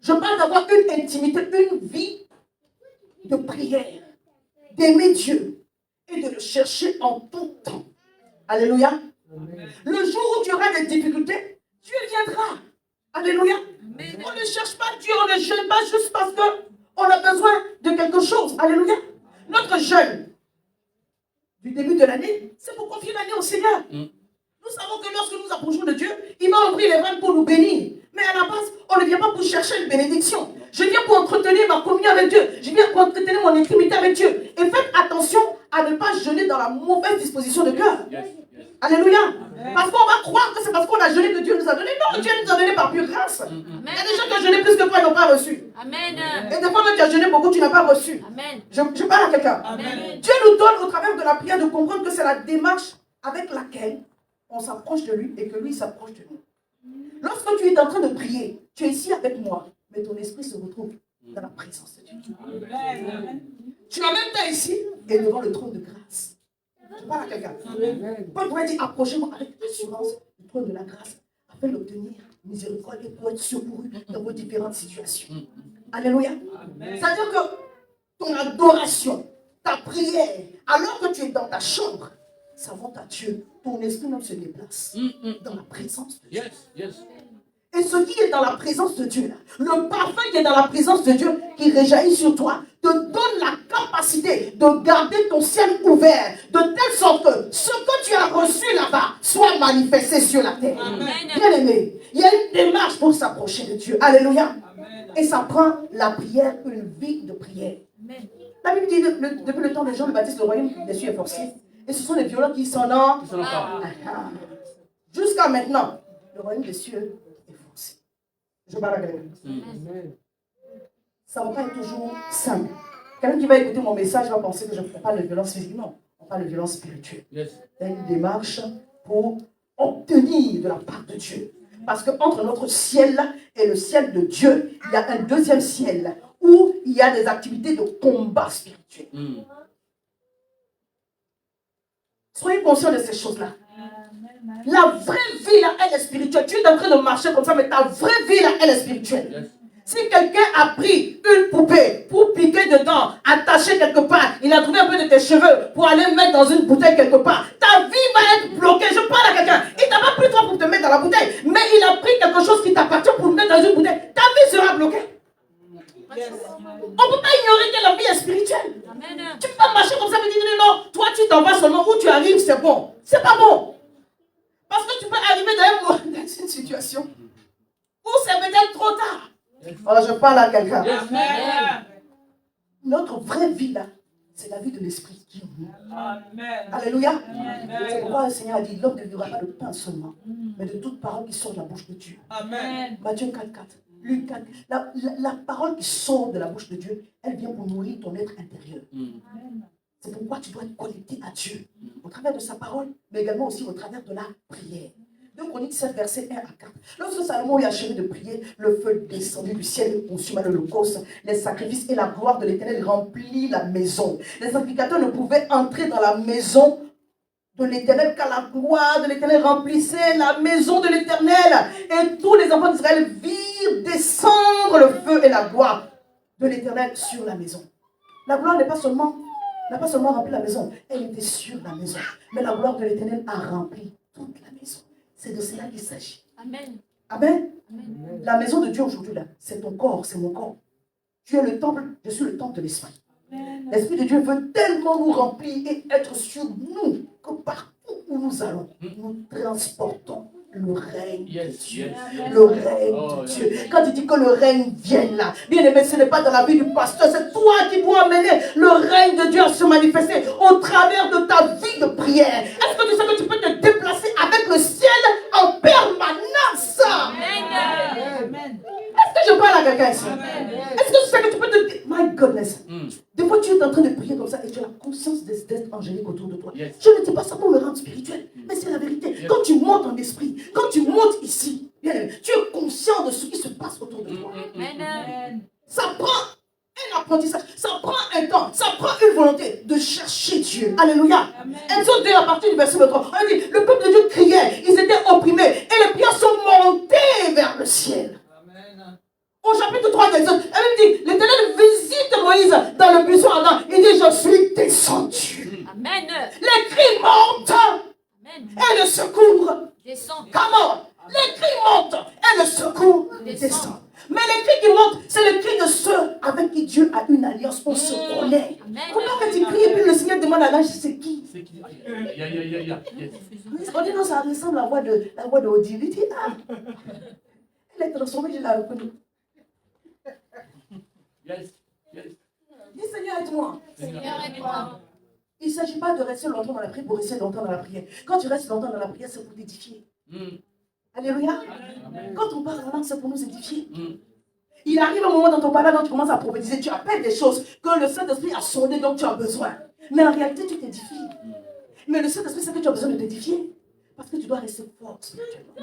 Je parle d'avoir une intimité, une vie de prière, d'aimer Dieu et de le chercher en tout temps. Alléluia. Amen. Le jour où tu auras des difficultés, Dieu viendra. Alléluia. Amen. On ne cherche pas Dieu, on ne jeûne pas juste parce qu'on a besoin de quelque chose. Alléluia. Notre jeûne du début de l'année, c'est pour confier l'année au Seigneur. Nous savons que lorsque nous approchons de Dieu, il va ouvrir les vannes pour nous bénir. Mais à la base, on ne vient pas pour chercher une bénédiction. Je viens pour entretenir ma communion avec Dieu. Je viens pour entretenir mon intimité avec Dieu. Et faites attention à ne pas jeûner dans la mauvaise disposition de cœur. Alléluia. Parce qu'on va croire que c'est parce qu'on a jeûné que Dieu nous a donné. Non, Dieu nous a donné par pure grâce. Il y a des gens qui ont jeûné plus que toi et n'ont pas reçu. Amen. Et des fois, tu as jeûné beaucoup, tu n'as pas reçu. Amen. Je parle à quelqu'un. Amen. Dieu nous donne au travers de la prière de comprendre que c'est la démarche avec laquelle on s'approche de lui et que lui s'approche de nous. Lorsque tu es en train de prier, tu es ici avec moi, mais ton esprit se retrouve dans la présence de Dieu. Tu es en même temps ici et devant le trône de grâce. Je parle à quelqu'un. Paul pourrait dire, approchez-moi avec assurance du trône de la grâce afin d'obtenir miséricorde et pour être secouru dans vos différentes situations. Alléluia. C'est-à-dire que ton adoration, ta prière, alors que tu es dans ta chambre, savant à Dieu, ton esprit même se déplace dans la présence de Dieu. Et ce qui est dans la présence de Dieu, là, le parfum qui est dans la présence de Dieu, qui réjaillit sur toi, te donne la capacité de garder ton ciel ouvert, de telle sorte que ce que tu as reçu là-bas soit manifesté sur la terre. Bien aimé, il y a une démarche pour s'approcher de Dieu. Alléluia. Et ça prend la prière, une vie de prière. Amen. La Bible dit depuis le temps de Jean le Baptiste, le royaume des cieux est forcé. Et ce sont les violents qui s'en ont. Jusqu'à maintenant, le royaume des cieux est forcé. Je parle à quelqu'un. Ça ne va pas être toujours simple. Quelqu'un qui va écouter mon message va penser que je ne parle de violence physique. Non, on parle de violence spirituelle. Il y a une démarche pour obtenir de la part de Dieu. Parce qu'entre notre ciel et le ciel de Dieu, il y a un deuxième ciel où il y a des activités de combat spirituel. Soyez conscients de ces choses-là. La vraie vie, là, elle est spirituelle. Tu es en train de marcher comme ça, mais ta vraie vie, là, elle est spirituelle. Si quelqu'un a pris une poupée pour piquer dedans, attacher quelque part, il a trouvé un peu de tes cheveux pour aller mettre dans une bouteille quelque part, ta vie va être bloquée. Je parle à quelqu'un. Il t'a pas pris toi pour te mettre dans la bouteille, mais il a pris quelque chose qui t'appartient pour te mettre dans une bouteille. Ta vie sera bloquée. On ne peut pas ignorer que la vie est spirituelle. Amen. Tu peux pas marcher comme ça et dire non, toi tu t'en vas seulement, où tu arrives c'est bon. C'est pas bon. Parce que tu peux arriver dans une situation où c'est peut-être trop tard. Alors je parle à quelqu'un. Notre vraie vie là, c'est la vie de l'esprit. Alléluia. C'est pourquoi le Seigneur a dit, l'homme ne vivra pas de pain seulement, mais de toute parole qui sort de la bouche de Dieu. Amen. Matthieu 4, 4. Luc 4. La parole qui sort de la bouche de Dieu, elle vient pour nourrir ton être intérieur. C'est pourquoi tu dois être connecté à Dieu, au travers de sa parole, mais également aussi au travers de la prière. 2 Chroniques 7, versets 1 à 4. Lorsque Salomon eut achevé de prier, le feu descendit du ciel et consuma l'holocauste, les sacrifices et la gloire de l'Éternel remplit la maison. Les sacrificateurs ne pouvaient entrer dans la maison de l'Éternel car la gloire de l'Éternel remplissait la maison de l'Éternel. Et tous les enfants d'Israël virent descendre le feu et la gloire de l'Éternel sur la maison. La gloire n'a pas seulement rempli la maison, elle était sur la maison. Mais la gloire de l'Éternel a rempli toute la maison. C'est de cela qu'il s'agit. Amen. Amen. Amen. La maison de Dieu aujourd'hui, là, c'est ton corps, c'est mon corps. Tu es le temple, je suis le temple de l'Esprit. L'Esprit de Dieu veut tellement nous remplir et être sur nous que partout où nous allons, nous transportons le règne de Dieu. Le règne de Dieu. Quand il dit que le règne vienne là, bien aimé, ce n'est pas dans la vie du pasteur, c'est toi qui dois amener le règne de Dieu à se manifester au travers de ta vie de prière. Est-ce que tu sais que tu peux te déplacer avec le ciel en permanence? Amen. Est-ce que je parle à quelqu'un ici? Est-ce que tu sais que tu peux te... My goodness. Des fois, tu es en train de prier comme ça et tu as la conscience des êtres angéliques autour de toi. Je ne dis pas ça pour me rendre spirituel, mais c'est la vérité. Quand tu montes en esprit, quand tu montes ici, tu es conscient de ce qui se passe autour de toi. Ça prend un apprentissage, ça prend un temps, ça prend une volonté de chercher Dieu. Alléluia. Exode 2 à partir du verset 3. On dit, le peuple de Dieu criait, ils étaient opprimés et les prières sont montées vers le ciel. Au chapitre 3 d'Exode, elle dit, l'Éternel visite Moïse dans le buisson ardent. Il dit, je suis descendu. Amen. Les cris montent. Amen. Et le secours descend. Comment? Les cris montent et le secours descend. Mais les cris qui montent, c'est le cri de ceux avec qui Dieu a une alliance. On se connaît. Comment quand tu cries et puis le Seigneur demande à l'ange, c'est qui? On dit non, ça ressemble à la voix de Odile. Il dit, ah. est transformée, je la reconnais. Yes. Yes. Dis Seigneur, aide-moi. Seigneur, aide-moi. Il ne s'agit pas de rester longtemps dans la prière pour rester longtemps dans la prière. Quand tu restes longtemps dans la prière, c'est pour t'édifier. Alléluia. Quand on parle en langue, c'est pour nous édifier. Il arrive un moment dans ton parole où tu commences à prophétiser, tu appelles des choses que le Saint-Esprit a sondées, donc tu as besoin. Mais en réalité, tu t'édifies. Mais le Saint-Esprit sait que tu as besoin de t'édifier. Parce que tu dois rester fort spirituellement.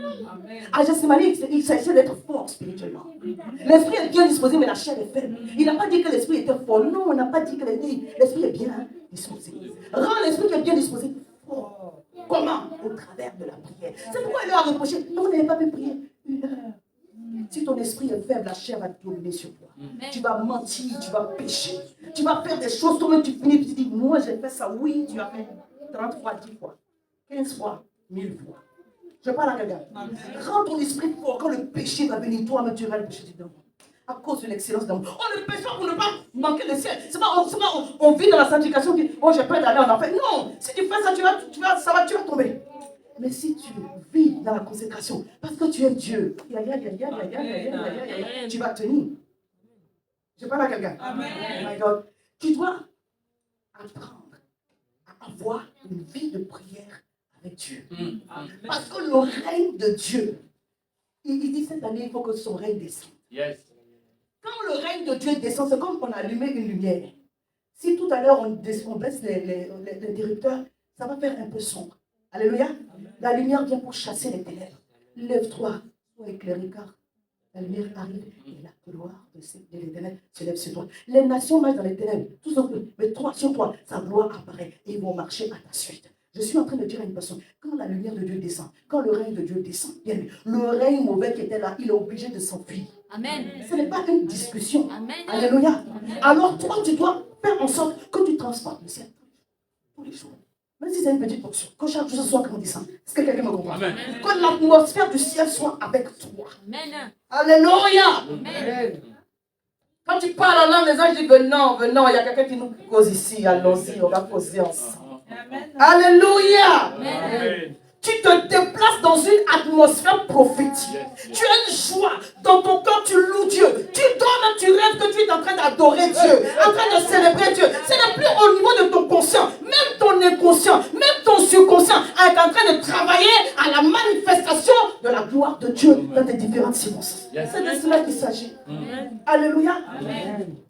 À Gethsémani, il s'agissait d'être fort spirituellement. L'esprit est bien disposé, mais la chair est faible. Il n'a pas dit que l'esprit était fort. Non, on n'a pas dit que l'esprit est bien disposé. Rends l'esprit qui est bien disposé fort. Comment? Au travers de la prière. C'est pourquoi il leur a reproché. Non, vous n'avez pas pu prier 1 heure. Si ton esprit est faible, la chair va dominer sur toi. Tu vas mentir, tu vas pécher. Tu vas faire des choses, toi-même tu finis, tu dis, moi j'ai fait ça. Oui, tu as fait 30 fois, 10 fois, 15 fois, 1000 fois. Je parle à quelqu'un. Rends ton esprit fort. Quand le péché va venir, toi-même tu vas le péché dedans. À cause de l'excellence d'amour. On ne pêche pas pour ne pas manquer le ciel. C'est pas, on vit dans la sanctification, on dit, oh j'ai peur d'aller en enfer. Non, si tu fais ça, tu vas tomber. Mais si tu vis dans la consécration, parce que tu es Dieu, tu vas tenir. Je parle à quelqu'un. Amen. Oh my God. Tu dois apprendre à avoir une vie de prière avec Dieu. Parce que le règne de Dieu, il dit cette année, il faut que son règne descende. Yes. Quand le règne de Dieu descend, c'est comme on a allumé une lumière. Si tout à l'heure on baisse les interrupteurs, ça va faire un peu sombre. Alléluia. La lumière vient pour chasser les ténèbres. Lève-toi, sois éclairé car la lumière arrive et la gloire de l'éternel se lève sur toi. Les nations marchent dans les ténèbres, tout ce que, mais toi, sur toi, sa gloire apparaît et ils vont marcher à ta suite. Je suis en train de dire à une personne, quand la lumière de Dieu descend, quand le règne de Dieu descend, bien, le règne mauvais qui était là, il est obligé de s'enfuir. Amen. Ce n'est pas une discussion. Amen. Alléluia. Alors toi, tu dois faire en sorte que tu transportes le ciel tous les jours. Même si c'est une petite portion, que chaque jour ce soit grandissant. Est-ce que quelqu'un me comprend? Amen. Que l'atmosphère du ciel soit avec toi. Amen. Alléluia. Amen. Quand tu parles en langue, les gens disent venons, venons, il y a quelqu'un qui nous cause ici, allons-y, on va causer ensemble. Amen. Alléluia. Amen. Tu te déplaces dans une atmosphère prophétique. Yes. Tu as une joie. Dans ton cœur, tu loues Dieu. Tu dors, tu rêves que tu es en train d'adorer Dieu, en train de célébrer Dieu. Ce n'est plus au niveau de ton conscient. Même ton inconscient, même ton subconscient est en train de travailler à la manifestation de la gloire de Dieu dans tes différentes circonstances. Yes. C'est de cela qu'il s'agit. Amen. Alléluia.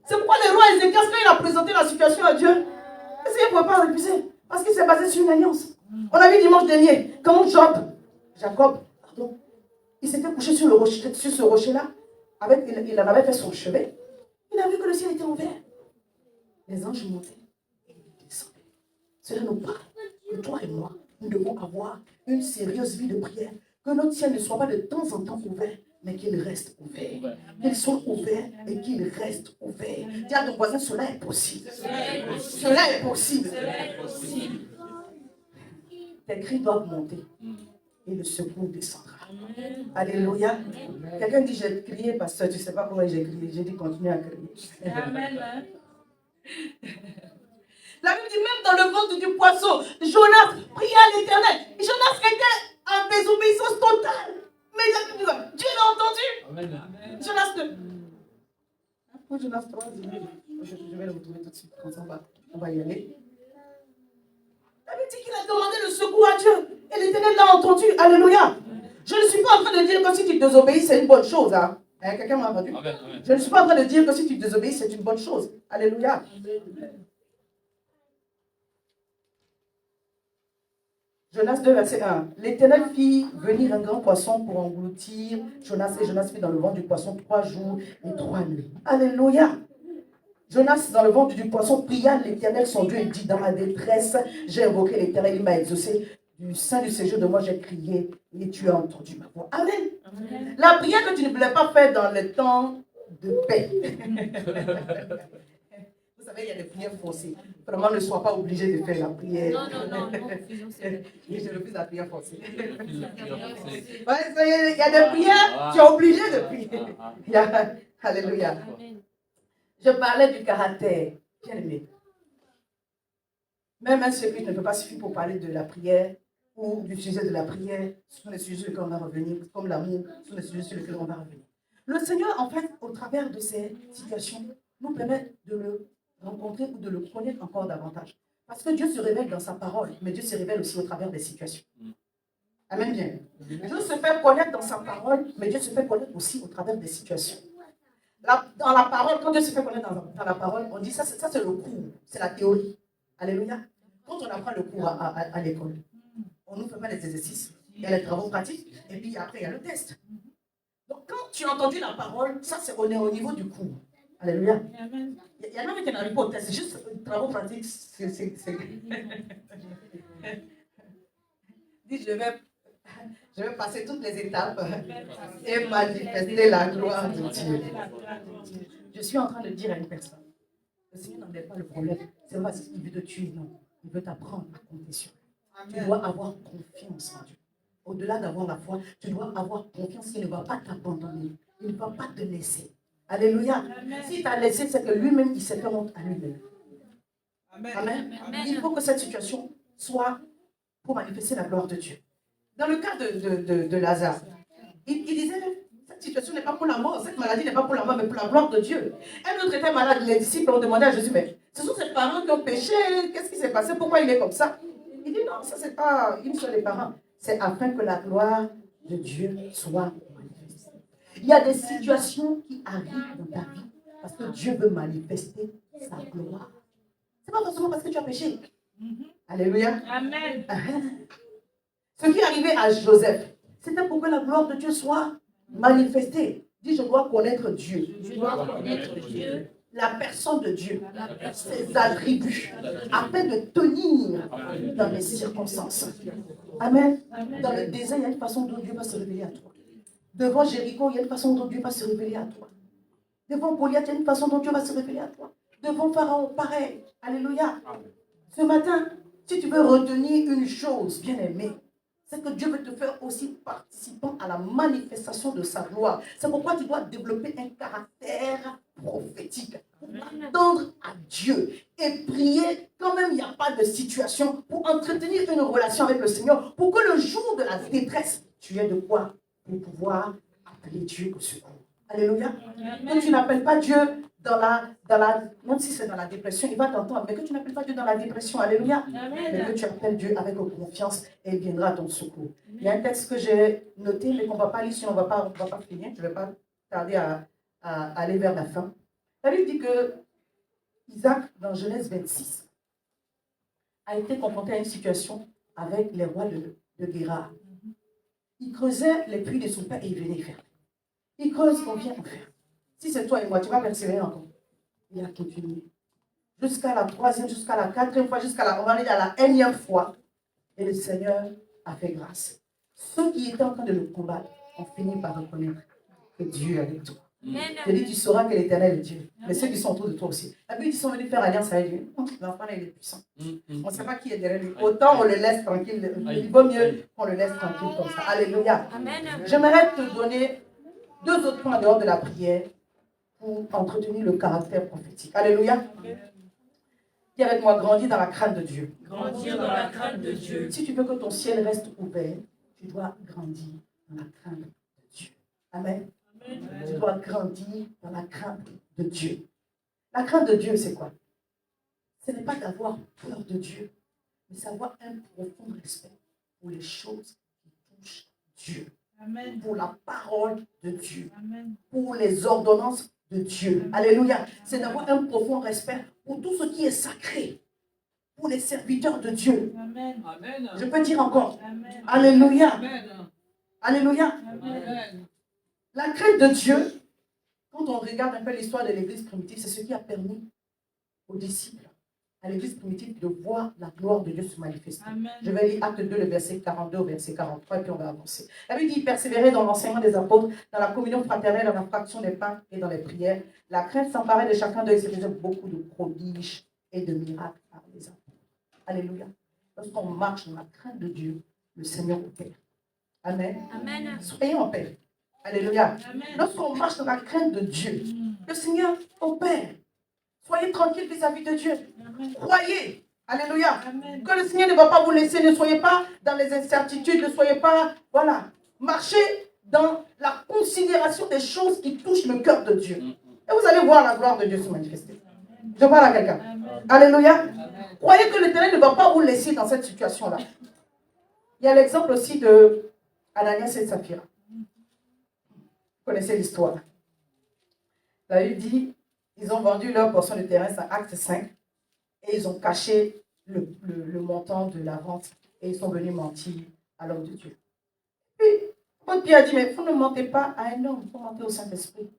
C'est pourquoi le roi Ézéchias, quand il a présenté la situation à Dieu, il ne pouvait pas refuser. Parce qu'il s'est basé sur une alliance. On a vu dimanche dernier, quand Jacob, il s'était couché sur ce rocher-là, il en avait fait son chevet, il a vu que le ciel était ouvert. Les anges montaient et ils descendaient. Cela nous parle que toi et moi, nous devons avoir une sérieuse vie de prière. Que notre ciel ne soit pas de temps en temps ouvert, mais qu'il reste ouvert. Qu'il soit ouvert et qu'il reste ouvert. Dis à ton voisin, cela est possible. Cela est possible. Tes cris doivent monter et le secours descendra. Alléluia. Quelqu'un dit, j'ai crié, pasteur, tu ne sais pas comment j'ai crié. J'ai dit, continue à crier. Amen. La Bible dit, même dans le ventre du poisson, Jonas priait à l'Éternel. Jonas était en désobéissance totale. Mais Dieu l'a entendu. Amen. Jonas 2. Pour Jonas 3, je vais le retrouver tout de suite. Comme ça, on va y aller. La Bible dit qu'il a demandé le secours à Dieu. Et l'Éternel l'a entendu. Alléluia. Je ne suis pas en train de dire que si tu désobéis, c'est une bonne chose. Hein? Quelqu'un m'a entendu? Amen. Je ne suis pas en train de dire que si tu désobéis, c'est une bonne chose. Alléluia. Jonas 2, verset 1. L'Éternel fit venir un grand poisson pour engloutir Jonas, et Jonas fit dans le ventre du poisson 3 jours et 3 nuits. Alléluia. Jonas, dans le ventre du poisson, pria l'Éternel son Dieu et dit, dans ma détresse, j'ai invoqué l'Éternel, il m'a exaucé. Du sein du séjour de moi, j'ai crié et tu as entendu ma voix. Amen. Amen. La prière que tu ne voulais pas faire dans le temps de paix. Vous savez, il y a des prières forcées. Vraiment, ne sois pas obligé de faire la prière. Non, refusons ça. Je refuse la prière forcée. Ouais, il y a des prières, tu es obligé de prier. Alléluia. Amen. Je parlais du caractère. Bien aimé. Même un secret ne peut pas suffire pour parler de la prière ou du sujet de la prière, ce sont les sujets sur lesquels on va revenir, comme l'amour, ce sont les sujets sur lesquels on va revenir. Le Seigneur, en fait, au travers de ces situations, nous permet de le rencontrer ou de le connaître encore davantage. Parce que Dieu se révèle dans sa parole, mais Dieu se révèle aussi au travers des situations. Amen bien. Dieu se fait connaître dans sa parole, mais Dieu se fait connaître aussi au travers des situations. Dans la parole, quand Dieu se fait connaître dans la parole, on dit ça c'est le cours, c'est la théorie. Alléluia. Quand on apprend le cours à l'école, on nous fait faire les exercices, il y a les travaux pratiques, et puis après il y a le test. Donc quand tu as entendu la parole, ça c'est on est au niveau du cours. Alléluia. Il y en a qui n'arrivent pas au test, c'est juste les travaux pratiques. Dis, je vais passer toutes les étapes et manifester la gloire de Dieu. Je suis en train de dire à une personne, le Seigneur n'en est pas le problème. C'est pas qu'il veut te tuer, non. Il veut t'apprendre à compter sur lui. Tu dois avoir confiance en Dieu. Au-delà d'avoir la foi, tu dois avoir confiance qu'il ne va pas t'abandonner. Il ne va pas te laisser. Alléluia. S'il t'a laissé, c'est que lui-même, il s'est fait honte à lui-même. Amen. Il faut que cette situation soit pour manifester la gloire de Dieu. Dans le cas de Lazare, il disait, cette situation n'est pas pour la mort, cette maladie n'est pas pour la mort, mais pour la gloire de Dieu. Un autre était malade, les disciples ont demandé à Jésus, mais ce sont ses parents qui ont péché, qu'est-ce qui s'est passé, pourquoi il est comme ça? Il dit, non, ça c'est pas une seule des parents, c'est afin que la gloire de Dieu soit manifestée. Il y a des situations qui arrivent dans ta vie parce que Dieu veut manifester sa gloire. Ce n'est pas forcément parce que tu as péché. Alléluia. Amen. Ce qui est arrivé à Joseph, c'était pour que la gloire de Dieu soit manifestée. Dis, je dois connaître Dieu. Je dois connaître Dieu, La personne de Dieu, la personne, ses attributs, afin de tenir dans les circonstances. Amen. Dans le désert, il y a une façon dont Dieu va se révéler à toi. Devant Jéricho, il y a une façon dont Dieu va se révéler à toi. Devant Goliath, il y a une façon dont Dieu va se révéler à toi. Devant Pharaon, pareil. Alléluia. Ce matin, si tu veux retenir une chose, bien aimé, c'est que Dieu veut te faire aussi participant à la manifestation de sa gloire. C'est pourquoi tu dois développer un caractère prophétique. Pour attendre à Dieu et prier quand même il n'y a pas de situation pour entretenir une relation avec le Seigneur. Pour que le jour de la détresse, tu aies de quoi pour pouvoir appeler Dieu au secours. Alléluia. Que tu n'appelles pas Dieu même si c'est dans la dépression, il va t'entendre, mais que tu n'appelles pas Dieu dans la dépression, alléluia, mais que tu appelles Dieu avec confiance et il viendra à ton secours. Il y a un texte que j'ai noté, mais qu'on ne va pas lire, sinon on ne va pas finir, je ne vais pas tarder à aller vers la fin. La Bible dit que Isaac, dans Genèse 26, a été confronté à une situation avec les rois de Guérard. Il creusait les puits de son père et il venait faire. Il creuse, combien on fait? Si c'est toi et moi, tu vas persévérer encore. Il a continué. Jusqu'à la troisième, jusqu'à la quatrième fois, on va aller à la énième fois. Et le Seigneur a fait grâce. Ceux qui étaient en train de le combattre ont fini par reconnaître que Dieu est avec toi. Je dis, tu sauras que l'Éternel est Dieu. Mais ceux qui sont autour de toi aussi. La Bible, ils sont venus faire alliance avec Dieu. L'enfant, il est puissant. On ne sait pas qui est derrière lui. Autant on le laisse tranquille. Il vaut mieux qu'on le laisse tranquille comme ça. Alléluia. J'aimerais te donner 2 autres points en dehors de la prière pour entretenir le caractère prophétique. Alléluia. Dis avec moi, grandis dans la crainte de Dieu. grandir dans la crainte de Dieu. Si tu veux que ton ciel reste ouvert, tu dois grandir dans la crainte de Dieu. Amen. Tu dois grandir dans la crainte de Dieu. La crainte de Dieu, c'est quoi? Ce n'est pas d'avoir peur de Dieu, mais c'est avoir un profond respect pour les choses qui touchent Dieu. Amen. Pour la parole de Dieu. Amen. Pour les ordonnances de Dieu. Alléluia. C'est d'avoir un profond respect pour tout ce qui est sacré. Pour les serviteurs de Dieu. Amen. Je peux dire encore. Amen. Alléluia. Amen. Alléluia. Amen. La crainte de Dieu, quand on regarde un peu l'histoire de l'église primitive, c'est ce qui a permis aux disciples, à l'église primitive, de voir la gloire de Dieu se manifester. Amen. Je vais lire Acte 2, le verset 42 au verset 43, et puis on va avancer. La Bible dit, persévérer dans l'enseignement des apôtres, dans la communion fraternelle, dans la fraction des pains et dans les prières. La crainte s'emparait de chacun d'eux et se faisait beaucoup de prodiges et de miracles par les apôtres. Alléluia. Lorsqu'on marche dans la crainte de Dieu, le Seigneur opère. Amen. Amen. Soyez en paix. Alléluia. Amen. Lorsqu'on marche dans la crainte de Dieu, le Seigneur opère. Soyez tranquille vis-à-vis de Dieu. Amen. Croyez. Alléluia. Amen. Que le Seigneur ne va pas vous laisser. Ne soyez pas dans les incertitudes. Ne soyez pas... Voilà. Marchez dans la considération des choses qui touchent le cœur de Dieu. Et vous allez voir la gloire de Dieu se manifester. Je parle à quelqu'un. Amen. Alléluia. Croyez que l'Éternel ne va pas vous laisser dans cette situation-là. Il y a l'exemple aussi de Ananias et Saphira. Vous connaissez l'histoire. La Bible dit, ils ont vendu leur portion de terrain, c'est Acte 5, et ils ont caché le montant de la vente, et ils sont venus mentir à l'homme de Dieu. Puis, votre Pierre a dit, mais vous ne mentez pas à un homme, vous mentez au Saint-Esprit.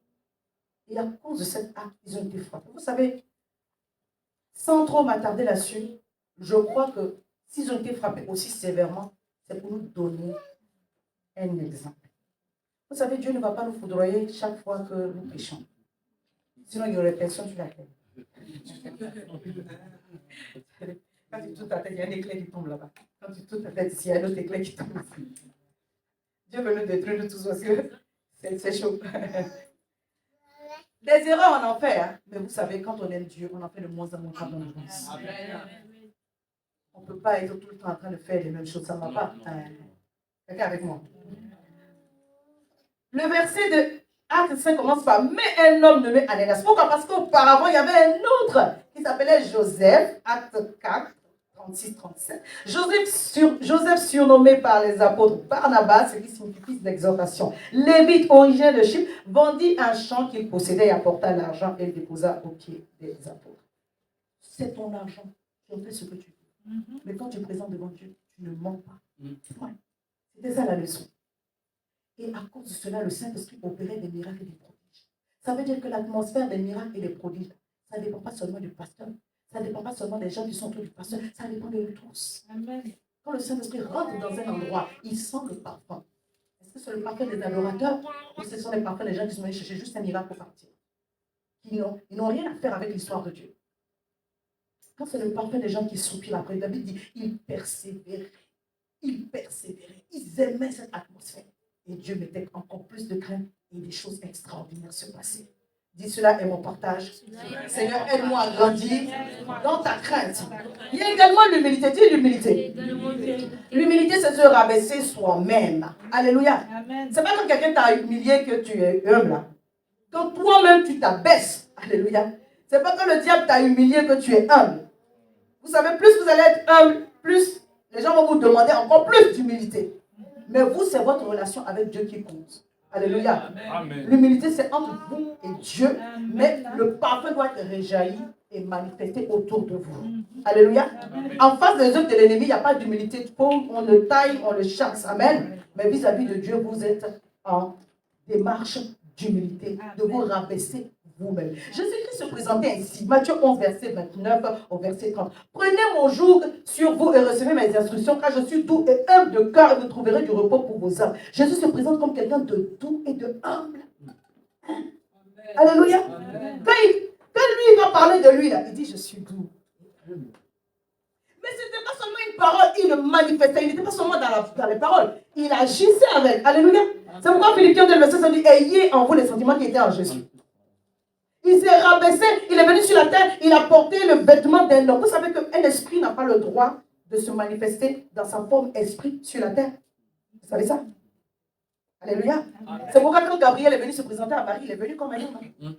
Et à cause de cet acte, ils ont été frappés. Vous savez, sans trop m'attarder là-dessus, je crois que s'ils ont été frappés aussi sévèrement, c'est pour nous donner un exemple. Vous savez, Dieu ne va pas nous foudroyer chaque fois que nous péchons. Sinon, il y aurait personne sur la terre. Quand tu tournes ta tête, il y a un éclair qui tombe là-bas. Quand tu tournes ta tête, il y a un autre éclair qui tombe ici. Dieu veut nous détruire de tous parce que c'est chaud. Des erreurs, on en fait. Hein? Mais vous savez, quand on aime Dieu, on en fait de moins en moins quand on avance. On ne peut pas être tout le temps en train de faire les mêmes choses. Ça ne va pas. Quelqu'un avec moi. Le verset de Acte 5 commence par « Mais un homme nommé Ananias ». Pourquoi? Parce qu'auparavant, il y avait un autre qui s'appelait Joseph. Acte 4, 36-37. Joseph surnommé par les apôtres Barnabas, ce qui signifie fils d'exhortation. Lévite, originaire de Chypre, vendit un champ qu'il possédait et apporta l'argent et le déposa aux pieds des apôtres. C'est ton argent. Tu en fais ce que tu veux. Mais quand tu es présent devant Dieu, tu ne mens pas. Ouais. C'était ça la leçon. Et à cause de cela, le Saint-Esprit opérait des miracles et des prodiges. Ça veut dire que l'atmosphère des miracles et des prodiges, ça ne dépend pas seulement du pasteur. Ça ne dépend pas seulement des gens qui sont autour du pasteur. Ça dépend de nous tous. Amen. Quand le Saint-Esprit rentre dans un endroit, il sent le parfum. Est-ce que c'est le parfum des adorateurs ou ce sont les parfums des gens qui sont venus chercher juste un miracle pour partir? Ils n'ont rien à faire avec l'histoire de Dieu. Quand c'est le parfum des gens qui soupirent après, David dit, ils persévéraient. Ils persévéraient. Ils aimaient cette atmosphère. Et Dieu mettait encore plus de crainte et des choses extraordinaires se passaient. Dis cela est mon partage. Seigneur, aide-moi à grandir dans ta crainte. Il y a également l'humilité. Dis l'humilité. L'humilité, c'est se rabaisser soi-même. Alléluia. C'est pas quand quelqu'un t'a humilié que tu es humble. Quand toi-même tu t'abaisses. Alléluia. C'est pas quand le diable t'a humilié que tu es humble. Vous savez, plus vous allez être humble, plus les gens vont vous demander encore plus d'humilité. Mais vous, c'est votre relation avec Dieu qui compte. Alléluia. L'humilité, c'est entre vous et Dieu. Amen. Mais le parfum doit être réjailli et manifesté autour de vous. Alléluia. Amen. En face des œuvres de l'ennemi, il n'y a pas d'humilité. On le taille, on le chasse. Amen. Mais vis-à-vis de Dieu, vous êtes en démarche d'humilité, de vous rabaisser vous-même. Jésus-Christ se présentait ainsi. Matthieu 11, verset 29 au verset 30. Prenez mon joug sur vous et recevez mes instructions, car je suis doux et humble de cœur et vous trouverez du repos pour vos âmes. Jésus se présente comme quelqu'un de doux et de humble. Hein? Alléluia. Quand lui va parler de lui, là, il dit je suis doux. Mais ce n'était pas seulement une parole, il le manifestait. Il n'était pas seulement dans les paroles. Il agissait avec. Alléluia. C'est pourquoi Philippiens 2, verset 1 dit ayez en vous les sentiments qui étaient en Jésus. Il s'est rabaissé, il est venu sur la terre, il a porté le vêtement d'un homme. Vous savez qu'un esprit n'a pas le droit de se manifester dans sa forme esprit sur la terre. Vous savez ça? Alléluia. C'est pourquoi quand Gabriel est venu se présenter à Marie, il est venu comme un homme.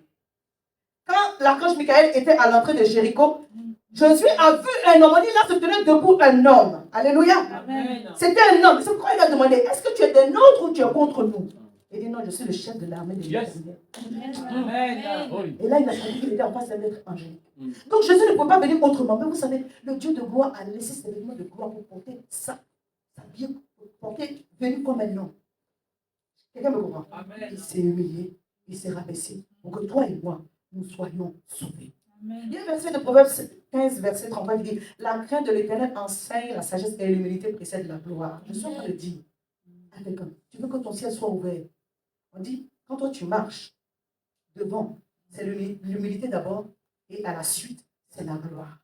Quand l'archange Michael était à l'entrée de Jéricho, Josué a vu un homme. On dit là se tenait debout un homme. Alléluia. C'était un homme. C'est pourquoi il a demandé, est-ce que tu es des nôtres ou tu es contre nous? Il dit non, je suis le chef de l'armée de l'Éternel. Et là, il a fallu qu'il était en face d'un être angélique. Donc Jésus ne peut pas venir autrement. Mais vous savez, le Dieu de gloire a laissé ses vêtements de gloire pour porter ça. Ça vient pour porter, venir comme un homme. Quelqu'un me comprend? Il s'est humilié, il s'est rabaissé pour que toi et moi, nous soyons sauvés. Amen. Il y a un verset de Proverbes 15, verset 30, qui dit la crainte de l'Éternel enseigne la sagesse et l'humilité précèdent la gloire. Je suis en train de dire à quelqu'un, tu veux que ton ciel soit ouvert? On dit, quand toi tu marches devant, c'est l'humilité d'abord et à la suite, c'est la gloire.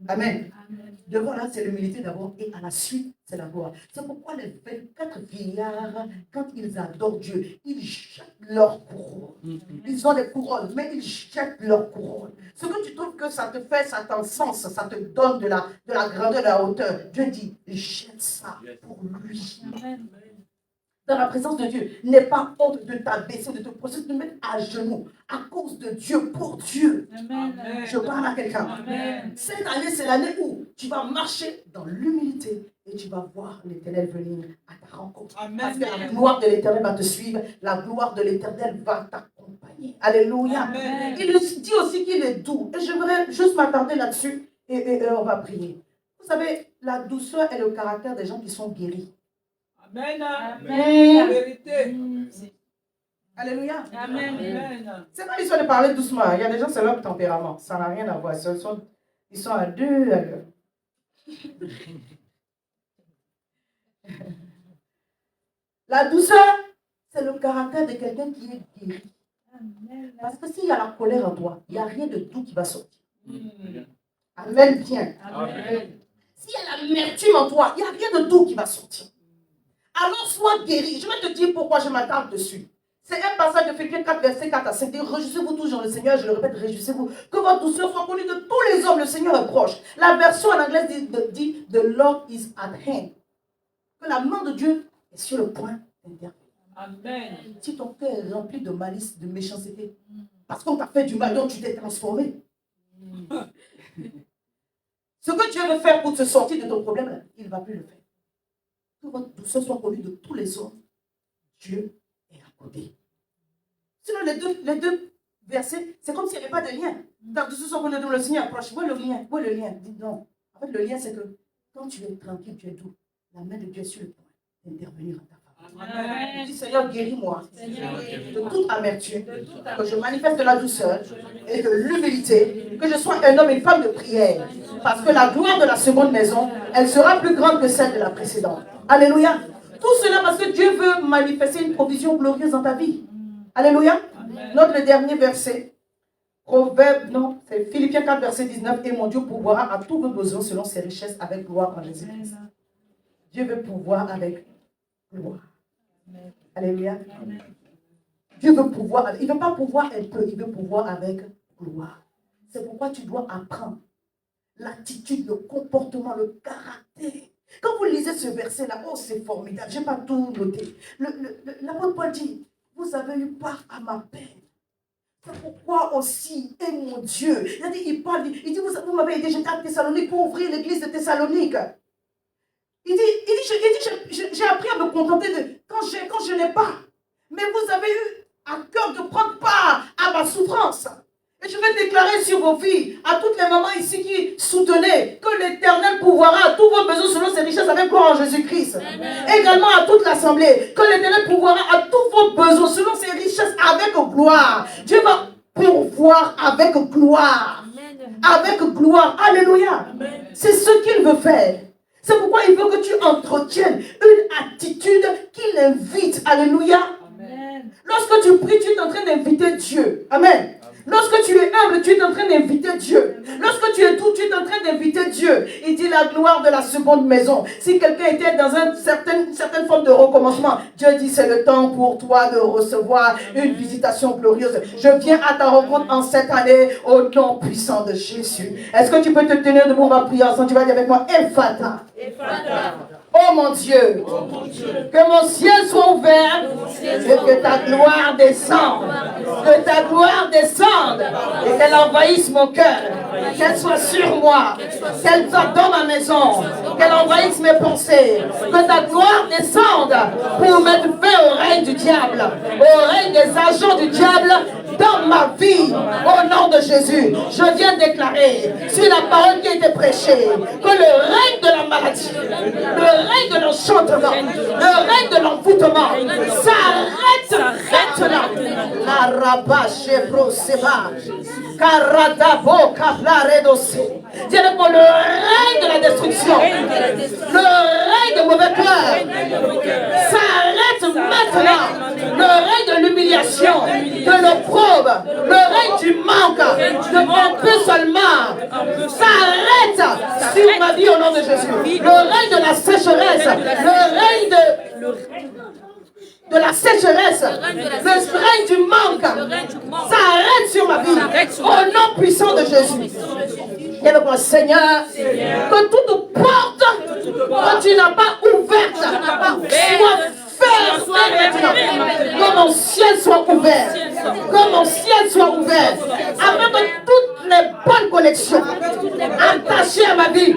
Amen. Amen. Devant là, c'est l'humilité d'abord et à la suite, c'est la gloire. C'est pourquoi les 24 vieillards, quand ils adorent Dieu, ils jettent leur couronne. Ils ont des couronnes, mais ils jettent leur couronne. Ce que tu trouves que ça te fait, ça t'encense, ça te donne de la grandeur, de la hauteur. Dieu dit, jette ça pour lui. Amen. Dans la présence de Dieu, n'aie pas honte de t'abaisser, de te poser, de te mettre à genoux à cause de Dieu, pour Dieu. Amen. Je parle à quelqu'un. Amen. Cette année, c'est l'année où tu vas marcher dans l'humilité et tu vas voir l'Éternel venir à ta rencontre. Amen. Parce que la gloire de l'Éternel va te suivre, la gloire de l'Éternel va t'accompagner. Alléluia. Amen. Il dit aussi qu'il est doux. Et je voudrais juste m'attarder là-dessus et on va prier. Vous savez, la douceur est le caractère des gens qui sont guéris. Amen. Amen. La vérité. Alléluia. Amen. Amen. C'est pas l'histoire de parler doucement. Il y a des gens, c'est leur tempérament. Ça n'a rien à voir. Ils sont à deux à l'heure. La douceur, c'est le caractère de quelqu'un qui est guéri. Amen. Parce que s'il y a la colère en toi, il n'y a rien de doux qui va sortir. Amen, bien. Amen. S'il y a l'amertume en toi, il n'y a rien de doux qui va sortir. Alors sois guéri. Je vais te dire pourquoi je m'attarde dessus. C'est un passage de Philippiens 4, verset 4 à 5. Réjouissez-vous tous dans le Seigneur, je le répète, réjouissez-vous. Que votre douceur soit connue de tous les hommes, le Seigneur est proche. La version en anglais dit The Lord is at hand. Que la main de Dieu est sur le point d'intervenir. Amen. Si ton cœur est rempli de malice, de méchanceté, parce qu'on t'a fait du mal, donc tu t'es transformé. Ce que Dieu veut faire pour te sortir de ton problème, il ne va plus le faire. Que votre douceur soit connue de tous les hommes. Dieu est à côté. Sinon, les deux versets, c'est comme s'il n'y avait pas de lien. Ta douceur soit connue de le Seigneur approche. Où est le lien? Où est le lien? Dis non. En fait, le lien, c'est que quand tu es tranquille, tu es doux. La main de Dieu est sur le point d'intervenir en ta faveur. Amen. Dis Seigneur, guéris-moi Seigneur, de toute amertume, de tout que je manifeste de la douceur et de l'humilité, que je sois un homme et une femme de prière. Parce que la gloire de la seconde maison, elle sera plus grande que celle de la précédente. Alléluia. Tout cela parce que Dieu veut manifester une provision glorieuse dans ta vie. Alléluia. Note le dernier verset. Proverbe, non, c'est Philippiens 4, verset 19. Et mon Dieu pourvoira à tous vos besoins selon ses richesses avec gloire en Jésus-Christ. Dieu veut pouvoir avec gloire. Alléluia. Dieu veut pouvoir, il ne veut pas pouvoir un peu, il veut pouvoir avec gloire. C'est pourquoi tu dois apprendre l'attitude, le comportement, le caractère. Quand vous lisez ce verset-là, oh c'est formidable, je n'ai pas tout noté. L'apôtre Paul dit, vous avez eu part à ma peine. C'est pourquoi aussi, et mon Dieu, il parle, il dit, vous m'avez aidé, j'étais à Thessalonique pour ouvrir l'église de Thessalonique. Il dit, j'ai appris à me contenter de quand je n'ai pas. Mais vous avez eu à cœur de prendre part à ma souffrance. Et je vais déclarer sur vos vies, à toutes les mamans ici qui soutenaient que l'Éternel pourvoira à tous vos besoins selon ses richesses avec gloire en Jésus-Christ. Également à toute l'assemblée, que l'Éternel pourvoira à tous vos besoins selon ses richesses avec gloire. Dieu va pourvoir avec gloire. Avec gloire. Alléluia. C'est ce qu'il veut faire. C'est pourquoi il veut que tu entretiennes une attitude qui l'invite. Alléluia. Amen. Lorsque tu pries, tu es en train d'inviter Dieu. Amen. Lorsque tu es humble, tu es en train d'inviter Dieu. Lorsque tu es doux, tu es en train d'inviter Dieu. Il dit la gloire de la seconde maison. Si quelqu'un était dans une certaine forme de recommencement, Dieu dit c'est le temps pour toi de recevoir une visitation glorieuse. Je viens à ta rencontre en cette année au nom puissant de Jésus. Est-ce que tu peux te tenir debout? On va prier ensemble. Tu vas dire avec moi, Ephata. Oh mon Dieu, que mon ciel soit ouvert et que ta gloire descende. Que ta gloire descende et qu'elle envahisse mon cœur. Qu'elle soit sur moi, qu'elle soit dans ma maison, qu'elle envahisse mes pensées. Que ta gloire descende pour mettre fin au règne du diable, au règne des agents du diable dans ma vie, au nom de Jésus. Je viens déclarer sur la parole qui a été prêchée que le règne de la maladie, le règne de l'enchantement, le règne de l'envoûtement s'arrête maintenant. La rabache broseba, karadabo kaplaredosé. Dis avec moi, le règne de la destruction, le règne de mauvais cœur s'arrête maintenant. Le règne de l'humiliation, de l'opprobre, le règne du du manque, de peu seulement, s'arrête sur ma vie au nom de Jésus. Le règne de la sécheresse, le règne de la sécheresse, le règne du manque, s'arrête sur ma vie au nom puissant de Jésus. Et le Seigneur, que toute porte que tu n'as pas ouverte soit fermée maintenant. Que mon ciel soit ouvert. Que mon ciel soit ouvert. Afin que toutes les bonnes connexions attachées à ma vie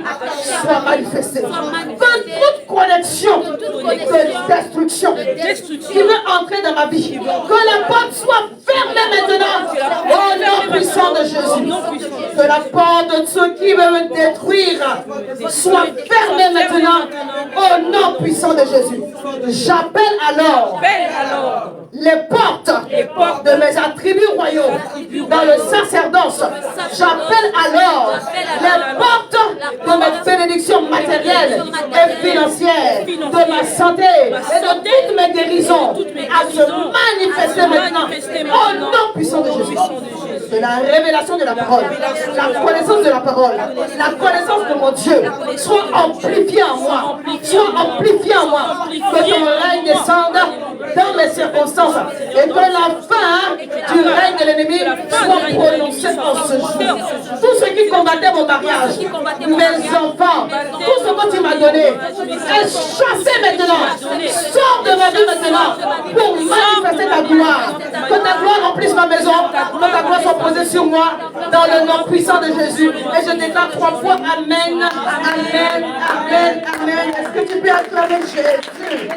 soient manifestées. Que toute connexion de destruction qui veut entrer dans ma vie, que la porte soit fermée maintenant. Au nom puissant de Jésus. Que la porte de ceux qui veulent me détruire soit fermée maintenant. Au nom puissant de Jésus. J'appelle alors les portes de mes attributs royaux dans le sacerdoce. J'appelle alors les portes de mes bénédictions matérielles et financières, de ma santé et de toutes mes guérisons à se manifester maintenant au nom puissant de Jésus. De la révélation de la parole, la connaissance de la parole, la connaissance de mon Dieu soit amplifiée en moi, soit amplifiée en moi, que ton règne descende dans mes circonstances et que la fin du règne de l'ennemi soit prononcée en ce jour. Tout ce qui combattait mon mariage, mes enfants, tout ce que tu m'as donné est chassé maintenant. Sors de ma vie maintenant pour manifester ta gloire. Que ta gloire remplisse ma maison, que ta gloire soit posée sur moi dans le nom puissant de Jésus. Et je déclare 3 fois Amen, Amen, Amen, Amen. Est-ce que tu peux acclamer Jésus?